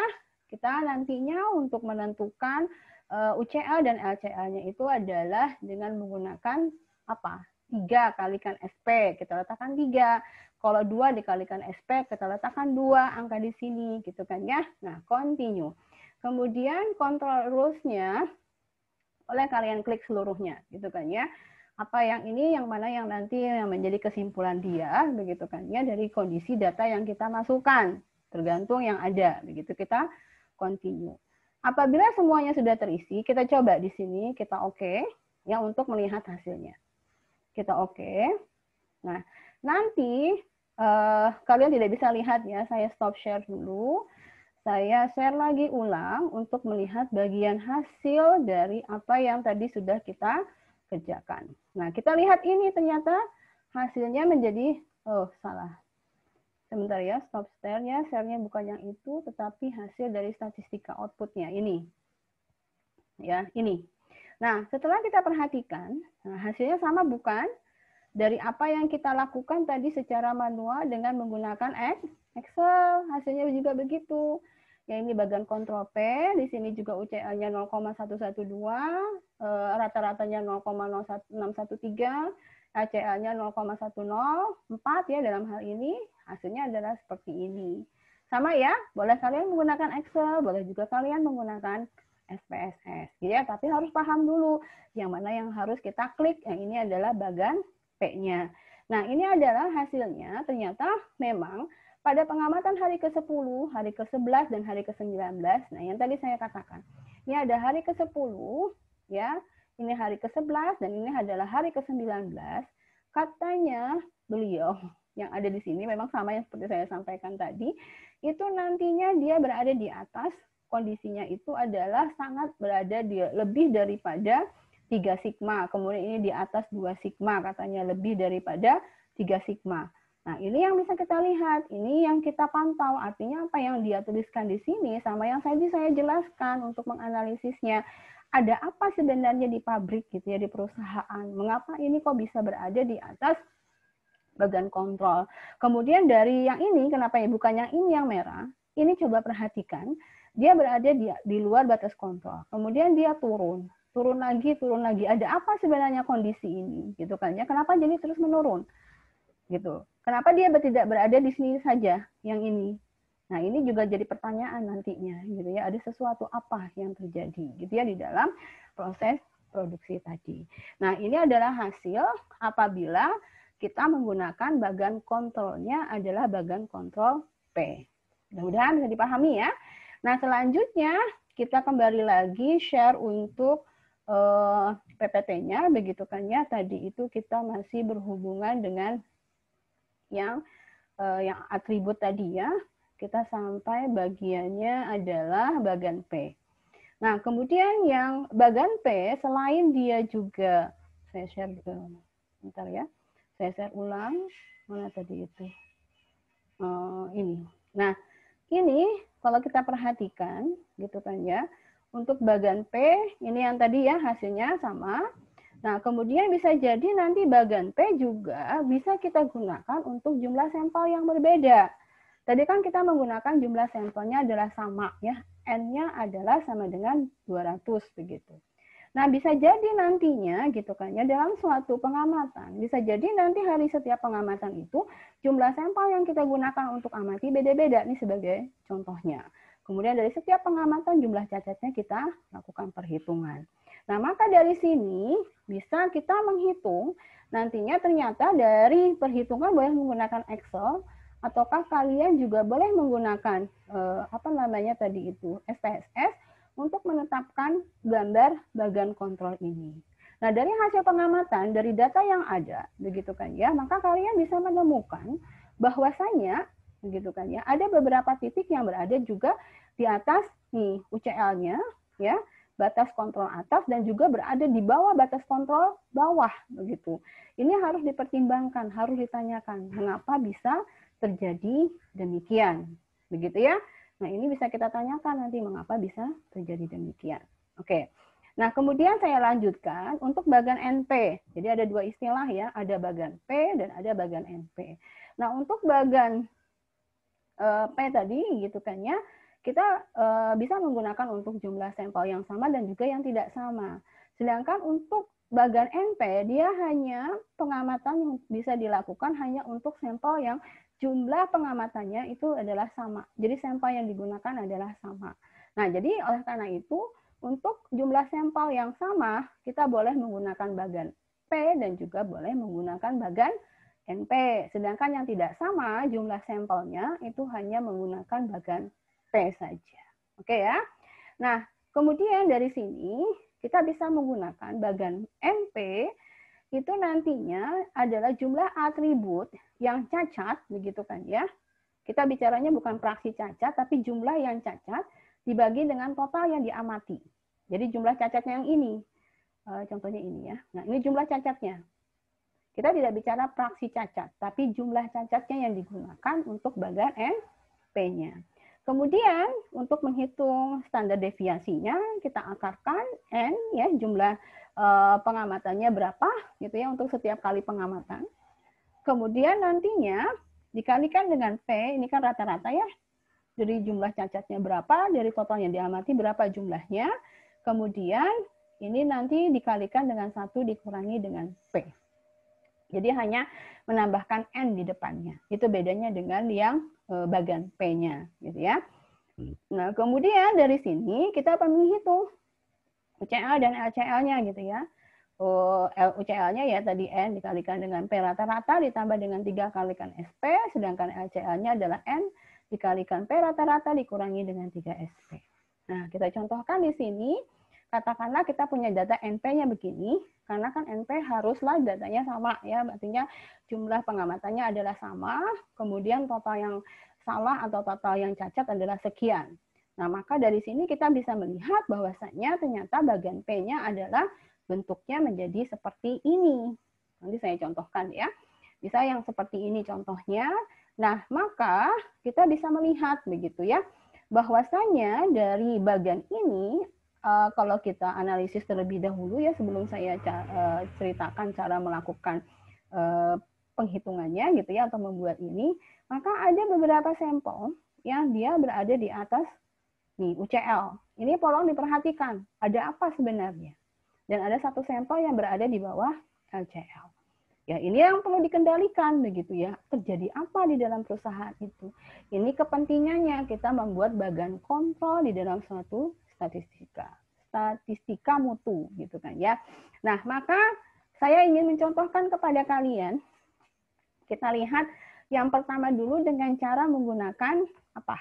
[SPEAKER 1] kita nantinya untuk menentukan UCL dan LCL-nya itu adalah dengan menggunakan apa? 3 kalikan SP, kita letakkan 3. Kalau 2 dikalikan SP, kita letakkan 2 angka di sini, gitu kan ya. Nah, continue. Kemudian control rules-nya, boleh kalian klik seluruhnya, gitu kan ya. Apa yang ini, yang mana yang nanti yang menjadi kesimpulan dia, begitu kan ya, dari kondisi data yang kita masukkan, tergantung yang ada, begitu kita continue. Apabila semuanya sudah terisi, kita coba di sini, kita oke, ya untuk melihat hasilnya. Kita oke. Nah, nanti kalian tidak bisa lihat ya, saya stop share dulu. Saya share lagi ulang untuk melihat bagian hasil dari apa yang tadi sudah kita kerjakan. Nah, kita lihat ini ternyata hasilnya menjadi, salah. Sebentar ya, stop share-nya, share-nya bukan yang itu, tetapi hasil dari statistika output-nya ini. Ya, ini. Nah, setelah kita perhatikan, nah hasilnya sama bukan? Dari apa yang kita lakukan tadi secara manual dengan menggunakan Excel, hasilnya juga begitu. Ya ini bagian kontrol P, di sini juga UCL-nya 0,112, rata-ratanya 0,0613, LCL-nya 0,104 ya dalam hal ini, hasilnya adalah seperti ini. Sama ya, boleh kalian menggunakan Excel, boleh juga kalian menggunakan SPSS. Ya, tapi harus paham dulu yang mana yang harus kita klik. Yang ini adalah bagian P-nya. Nah, ini adalah hasilnya. Ternyata memang pada pengamatan hari ke-10, hari ke-11, dan hari ke-19, nah yang tadi saya katakan, ini ada hari ke-10, ya, ini hari ke-11, dan ini adalah hari ke-19, katanya beliau yang ada di sini, memang sama yang seperti saya sampaikan tadi, itu nantinya dia berada di atas, kondisinya itu adalah sangat berada di lebih daripada 3 sigma, kemudian ini di atas 2 sigma, katanya lebih daripada 3 sigma. Nah, ini yang bisa kita lihat, ini yang kita pantau, artinya apa yang dia tuliskan di sini sama yang tadi saya jelaskan untuk menganalisisnya. Ada apa sebenarnya di pabrik gitu ya, di perusahaan, mengapa ini kok bisa berada di atas bagian kontrol. Kemudian dari yang ini, kenapa ya bukan yang ini yang merah, ini coba perhatikan, dia berada di luar batas kontrol, kemudian dia turun lagi, ada apa sebenarnya kondisi ini, gitu kan ya, kenapa jadi terus menurun, gitu. Kenapa dia tidak berada di sini saja, yang ini? Nah, ini juga jadi pertanyaan nantinya, gitu ya. Ada sesuatu apa yang terjadi, gitu ya, di dalam proses produksi tadi. Nah, ini adalah hasil apabila kita menggunakan bagian kontrolnya adalah bagian kontrol P. Mudah-mudahan bisa dipahami ya. Nah, selanjutnya kita kembali lagi share untuk PPT-nya, begitu kan ya. Tadi itu kita masih berhubungan dengan yang atribut tadi ya, kita sampai bagiannya adalah bagian P. Nah, kemudian yang bagian P, selain dia juga, saya share, bentar ya, saya share ulang, mana tadi itu, ini. Nah, ini kalau kita perhatikan, gitu kan ya, untuk bagian P, ini yang tadi ya, hasilnya sama. Nah, kemudian bisa jadi nanti bagian P juga bisa kita gunakan untuk jumlah sampel yang berbeda. Tadi kan kita menggunakan jumlah sampelnya adalah sama ya, N-nya adalah sama dengan 200 begitu. Nah, bisa jadi nantinya gitu kan ya, dalam suatu pengamatan, bisa jadi nanti hari setiap pengamatan itu jumlah sampel yang kita gunakan untuk amati beda-beda. Ini sebagai contohnya. Kemudian dari setiap pengamatan jumlah cacatnya kita lakukan perhitungan. Nah, maka dari sini bisa kita menghitung nantinya ternyata dari perhitungan boleh menggunakan Excel ataukah kalian juga boleh menggunakan apa namanya tadi itu SPSS untuk menetapkan gambar bagan kontrol ini. Nah, dari hasil pengamatan, dari data yang ada, begitu kan ya, maka kalian bisa menemukan bahwasanya, begitu kan ya, ada beberapa titik yang berada juga di atas nih UCL-nya, ya, batas kontrol atas dan juga berada di bawah batas kontrol bawah, begitu. Ini harus dipertimbangkan, harus ditanyakan, mengapa bisa terjadi demikian, begitu ya. Nah, ini bisa kita tanyakan nanti mengapa bisa terjadi demikian. Oke. Nah, kemudian saya lanjutkan untuk bagan NP. Jadi ada dua istilah ya, ada bagan P dan ada bagan NP. Nah, untuk bagan P tadi gitu kan ya, kita bisa menggunakan untuk jumlah sampel yang sama dan juga yang tidak sama. Sedangkan untuk bagan NP, dia hanya pengamatan yang bisa dilakukan hanya untuk sampel yang jumlah pengamatannya itu adalah sama. Jadi sampel yang digunakan adalah sama. Nah, jadi oleh karena itu, untuk jumlah sampel yang sama, kita boleh menggunakan bagan P dan juga boleh menggunakan bagan NP. Sedangkan yang tidak sama jumlah sampelnya itu hanya menggunakan bagan P saja. Oke ya. Nah, kemudian dari sini kita bisa menggunakan bagan NP itu nantinya adalah jumlah atribut yang cacat, begitu kan ya. Kita bicaranya bukan fraksi cacat, tapi jumlah yang cacat dibagi dengan total yang diamati. Jadi jumlah cacatnya yang ini, contohnya ini ya. Nah, ini jumlah cacatnya. Kita tidak bicara fraksi cacat, tapi jumlah cacatnya yang digunakan untuk bagan NP-nya. Kemudian untuk menghitung standar deviasinya, kita akarkan N ya, jumlah pengamatannya berapa gitu ya untuk setiap kali pengamatan. Kemudian nantinya dikalikan dengan P, ini kan rata-rata ya. Jadi jumlah cacatnya berapa, dari total yang diamati berapa jumlahnya. Kemudian ini nanti dikalikan dengan 1 dikurangi dengan P. Jadi hanya menambahkan N di depannya. Itu bedanya dengan yang bagan P-nya. Gitu ya. Nah, kemudian dari sini kita akan menghitung UCL dan LCL-nya gitu ya. UCL-nya ya tadi N dikalikan dengan P rata-rata ditambah dengan 3 kalikan SP, sedangkan LCL-nya adalah N dikalikan P rata-rata dikurangi dengan 3 SP. Nah, kita contohkan di sini, katakanlah kita punya data NP-nya begini, karena kan NP haruslah datanya sama ya, artinya jumlah pengamatannya adalah sama, kemudian total yang salah atau total yang cacat adalah sekian. Nah, maka dari sini kita bisa melihat bahwasannya ternyata bagian P-nya adalah bentuknya menjadi seperti ini. Nanti saya contohkan ya. Bisa yang seperti ini contohnya. Nah, maka kita bisa melihat begitu ya, bahwasanya dari bagian ini, kalau kita analisis terlebih dahulu ya, sebelum saya ceritakan cara melakukan penghitungannya gitu ya, atau membuat ini, maka ada beberapa sampel yang dia berada di atas nih UCL. Ini tolong diperhatikan, ada apa sebenarnya? Dan ada satu sampel yang berada di bawah LCL. Ya, ini yang perlu dikendalikan begitu ya. Terjadi apa di dalam perusahaan itu? Ini kepentingannya kita membuat bagan kontrol di dalam suatu statistika mutu gitu kan ya. Nah, maka saya ingin mencontohkan kepada kalian. Kita lihat yang pertama dulu dengan cara menggunakan apa?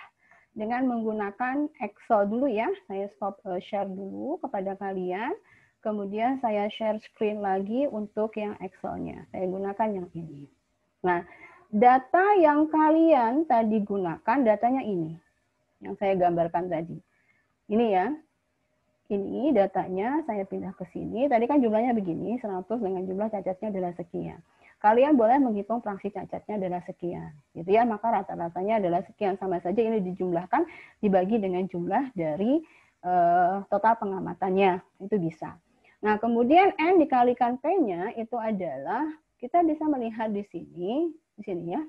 [SPEAKER 1] Dengan menggunakan Excel dulu ya. Saya stop share dulu kepada kalian. Kemudian saya share screen lagi untuk yang Excel-nya. Saya gunakan yang ini. Nah, data yang kalian tadi gunakan, datanya ini. Yang saya gambarkan tadi. Ini ya. Ini datanya, saya pindah ke sini. Tadi kan jumlahnya begini, 100 dengan jumlah cacatnya adalah sekian. Kalian boleh menghitung fraksi cacatnya adalah sekian. Gitu ya, maka rata-ratanya adalah sekian. Sama saja ini dijumlahkan, dibagi dengan jumlah dari total pengamatannya. Itu bisa. Nah, kemudian N dikalikan P-nya itu adalah, kita bisa melihat di sini ya.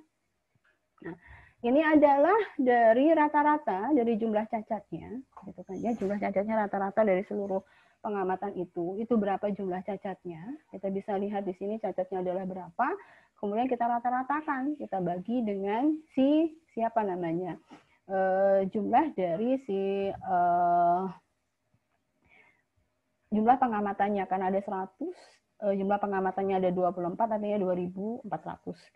[SPEAKER 1] Nah, ini adalah dari rata-rata, dari jumlah cacatnya. Gitu kan ya, jumlah cacatnya rata-rata dari seluruh pengamatan itu berapa jumlah cacatnya. Kita bisa lihat di sini cacatnya adalah berapa. Kemudian kita rata-ratakan, kita bagi dengan siapa namanya, jumlah dari jumlah pengamatannya, karena ada 100 jumlah pengamatannya ada 24, artinya 2.400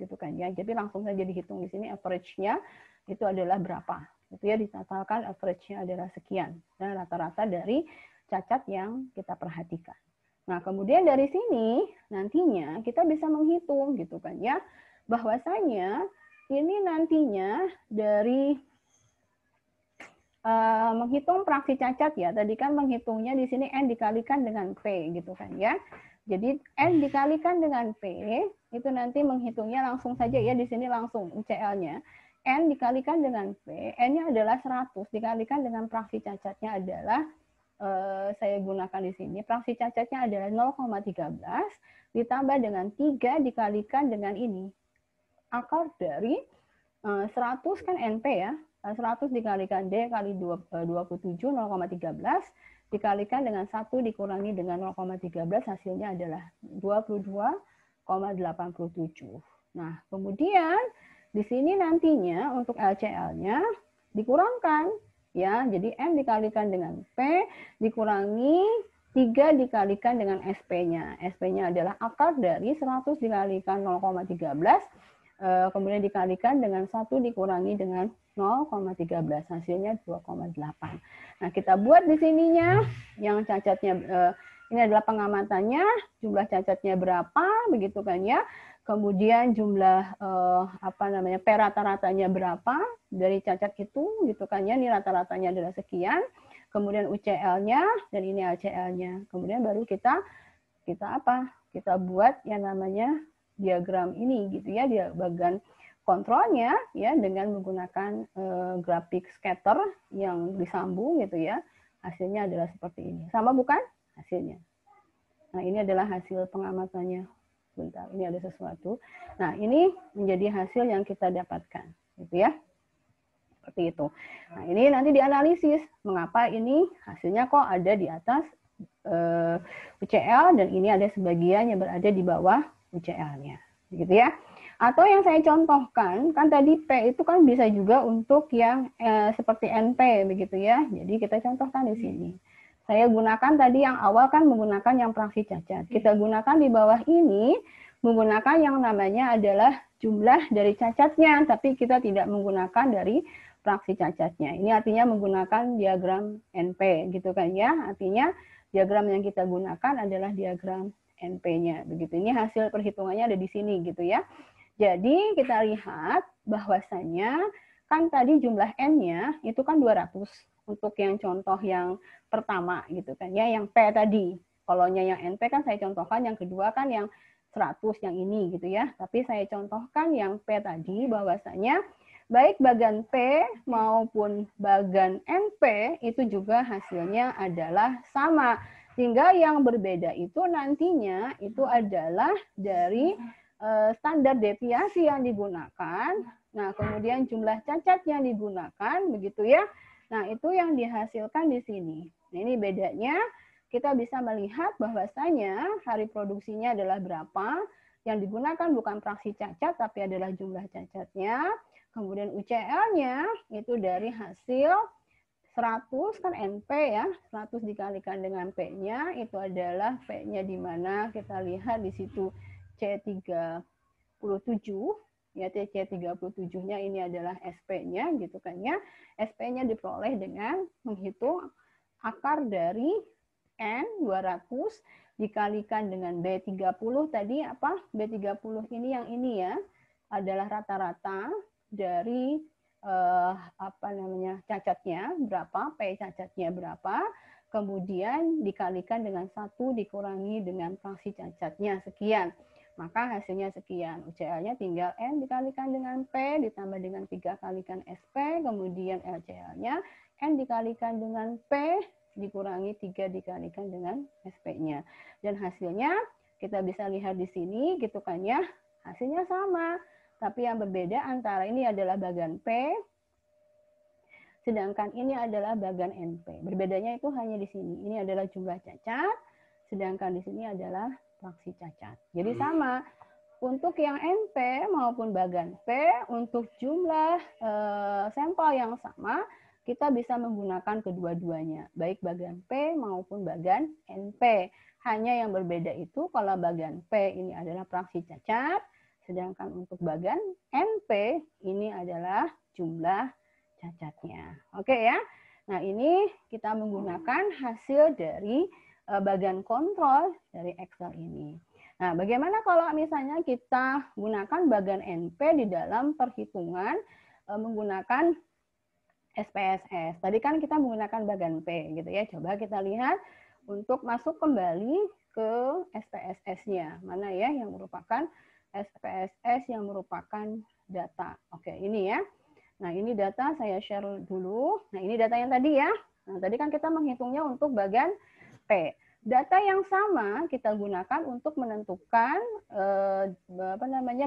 [SPEAKER 1] gitu kan ya. Jadi langsung saja dihitung di sini average-nya itu adalah berapa. Itu ya, ditotalkan average-nya adalah sekian. Dan rata-rata dari cacat yang kita perhatikan. Nah, kemudian dari sini nantinya kita bisa menghitung gitu kan ya, bahwasanya ini nantinya dari menghitung fraksi cacat ya. Tadi kan menghitungnya di sini N dikalikan dengan P gitu kan ya. Jadi N dikalikan dengan P itu nanti menghitungnya langsung saja ya, di sini langsung UCL-nya. N dikalikan dengan P, N-nya adalah 100 dikalikan dengan fraksi cacatnya adalah saya gunakan di sini fraksi cacatnya adalah 0,13 ditambah dengan 3 dikalikan dengan ini. Akar dari 100 kan NP ya. 100 dikalikan D kali 27, 0,13 dikalikan dengan 1 dikurangi dengan 0,13 hasilnya adalah 22,87. Nah, kemudian di sini nantinya untuk LCL-nya dikurangkan ya. Jadi M dikalikan dengan P dikurangi 3 dikalikan dengan SP-nya. SP-nya adalah akar dari 100 dikalikan 0,13 kemudian dikalikan dengan 1 dikurangi dengan 0,13 hasilnya 2,8. Nah, kita buat di sininya yang cacatnya ini adalah pengamatannya, jumlah cacatnya berapa begitu kan ya. Kemudian jumlah P rata-ratanya berapa dari cacat itu gitu kan ya. Ini rata-ratanya adalah sekian. Kemudian UCL-nya dan ini LCL-nya. Kemudian baru kita buat yang namanya diagram ini gitu ya, di bagian kontrolnya ya dengan menggunakan grafik scatter yang disambung gitu ya. Hasilnya adalah seperti ini. Sama bukan hasilnya? Nah, ini adalah hasil pengamatannya. Bentar, ini ada sesuatu. Nah, ini menjadi hasil yang kita dapatkan gitu ya. Seperti itu. Nah, ini nanti dianalisis mengapa ini hasilnya kok ada di atas UCL dan ini ada sebagian yang berada di bawah UCL-nya, gitu ya. Atau yang saya contohkan, kan tadi P itu kan bisa juga untuk yang seperti NP, begitu ya. Jadi kita contohkan di sini. Saya gunakan tadi yang awal kan menggunakan yang fraksi cacat. Kita gunakan di bawah ini menggunakan yang namanya adalah jumlah dari cacatnya, tapi kita tidak menggunakan dari fraksi cacatnya. Ini artinya menggunakan diagram NP, gitu kan ya. Artinya diagram yang kita gunakan adalah diagram NP-nya. Begitu, ini hasil perhitungannya ada di sini gitu ya. Jadi kita lihat bahwasanya kan tadi jumlah N-nya itu kan 200 untuk yang contoh yang pertama gitu kan ya, yang P tadi. Kalau yang NP kan saya contohkan, yang kedua kan yang 100 yang ini gitu ya. Tapi saya contohkan yang P tadi bahwasanya baik bagan P maupun bagan NP itu juga hasilnya adalah sama. Sehingga yang berbeda itu nantinya itu adalah dari standar deviasi yang digunakan. Nah, kemudian jumlah cacat yang digunakan, begitu ya. Nah, itu yang dihasilkan di sini. Nah, ini bedanya kita bisa melihat bahwasanya hari produksinya adalah berapa. Yang digunakan bukan fraksi cacat, tapi adalah jumlah cacatnya. Kemudian UCL-nya itu dari hasil 100 kan NP ya, 100 dikalikan dengan P-nya itu adalah P-nya di mana kita lihat di situ C37 ya, C37-nya ini adalah SP-nya gitu kan ya. SP-nya diperoleh dengan menghitung akar dari N 200 dikalikan dengan B30 tadi apa? B30 ini yang ini ya adalah rata-rata dari cacatnya berapa, P cacatnya berapa, kemudian dikalikan dengan 1 dikurangi dengan fraksi cacatnya sekian. Maka hasilnya sekian. UCL-nya tinggal N dikalikan dengan P ditambah dengan 3 kalikan SP, kemudian LCL-nya N dikalikan dengan P dikurangi 3 dikalikan dengan SP-nya. Dan hasilnya kita bisa lihat di sini gitu kan ya. Hasilnya sama. Tapi yang berbeda antara ini adalah bagan P, sedangkan ini adalah bagan NP. Berbedanya itu hanya di sini. Ini adalah jumlah cacat, sedangkan di sini adalah fraksi cacat. Jadi sama. Untuk yang NP maupun bagan P, untuk jumlah sampel yang sama, kita bisa menggunakan kedua-duanya, baik bagan P maupun bagan NP. Hanya yang berbeda itu kalau bagian P ini adalah fraksi cacat, sedangkan untuk bagian NP ini adalah jumlah cacatnya. Oke ya. Nah, ini kita menggunakan hasil dari bagian kontrol dari Excel ini. Nah, bagaimana kalau misalnya kita gunakan bagian NP di dalam perhitungan menggunakan SPSS. Tadi kan kita menggunakan bagian P gitu ya. Coba kita lihat untuk masuk kembali ke SPSS-nya. Mana ya yang merupakan SPSS yang merupakan data. Oke, ini ya. Nah, ini data saya share dulu. Nah, ini data yang tadi ya. Nah, tadi kan kita menghitungnya untuk bagian P. Data yang sama kita gunakan untuk menentukan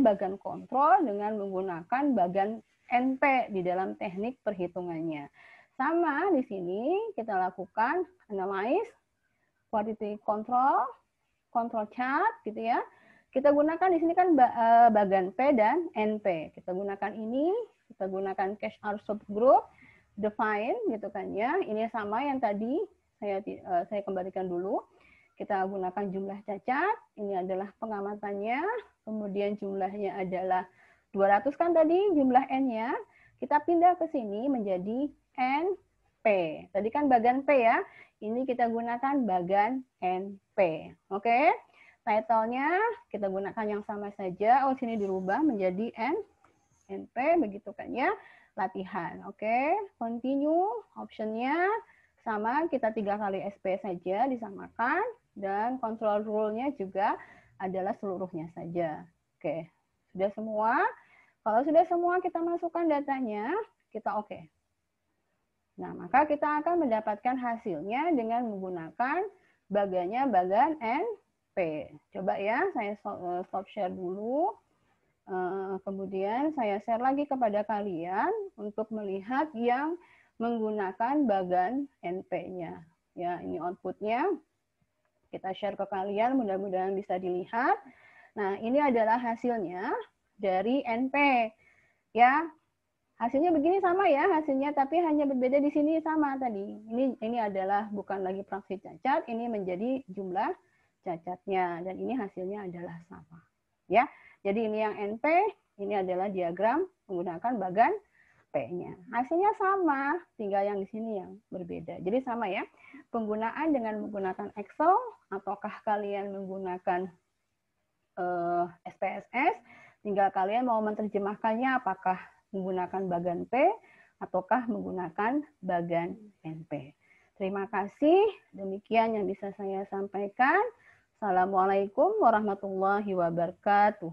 [SPEAKER 1] bagian kontrol dengan menggunakan bagian NP di dalam teknik perhitungannya. Sama di sini kita lakukan analyze, quality control, control chart gitu ya. Kita gunakan di sini kan bagian P dan NP. Kita gunakan ini, kita gunakan cash out subgroup, define gitu kan ya. Ini sama yang tadi saya kembalikan dulu. Kita gunakan jumlah cacat, ini adalah pengamatannya, kemudian jumlahnya adalah 200 kan tadi jumlah N-nya. Kita pindah ke sini menjadi NP. Tadi kan bagian P ya. Ini kita gunakan bagian NP. Oke. Title-nya kita gunakan yang sama saja. Oh, sini dirubah menjadi NP begitu kan ya. Latihan. Oke. Continue. Option-nya sama, kita 3 kali SP saja disamakan. Dan control rule-nya juga adalah seluruhnya saja. Oke. Sudah semua? Kalau sudah semua kita masukkan datanya, kita oke. Nah, maka kita akan mendapatkan hasilnya dengan menggunakan bagiannya bagian NP. Coba ya, saya stop share dulu. Kemudian saya share lagi kepada kalian untuk melihat yang menggunakan bagian NP-nya. Ya, ini output-nya. Kita share ke kalian, mudah-mudahan bisa dilihat. Nah, ini adalah hasilnya dari NP. Ya, hasilnya begini sama ya hasilnya, tapi hanya berbeda di sini sama tadi. Ini adalah bukan lagi fraksi cacat, ini menjadi jumlah cacatnya dan ini hasilnya adalah sama. Ya, jadi ini yang NP, ini adalah diagram menggunakan bagian P-nya. Hasilnya sama, tinggal yang di sini yang berbeda. Jadi sama ya. Penggunaan dengan menggunakan Excel ataukah kalian menggunakan SPSS, tinggal kalian mau menerjemahkannya apakah menggunakan bagian P ataukah menggunakan bagian NP. Terima kasih. Demikian yang bisa saya sampaikan. Assalamualaikum warahmatullahi wabarakatuh.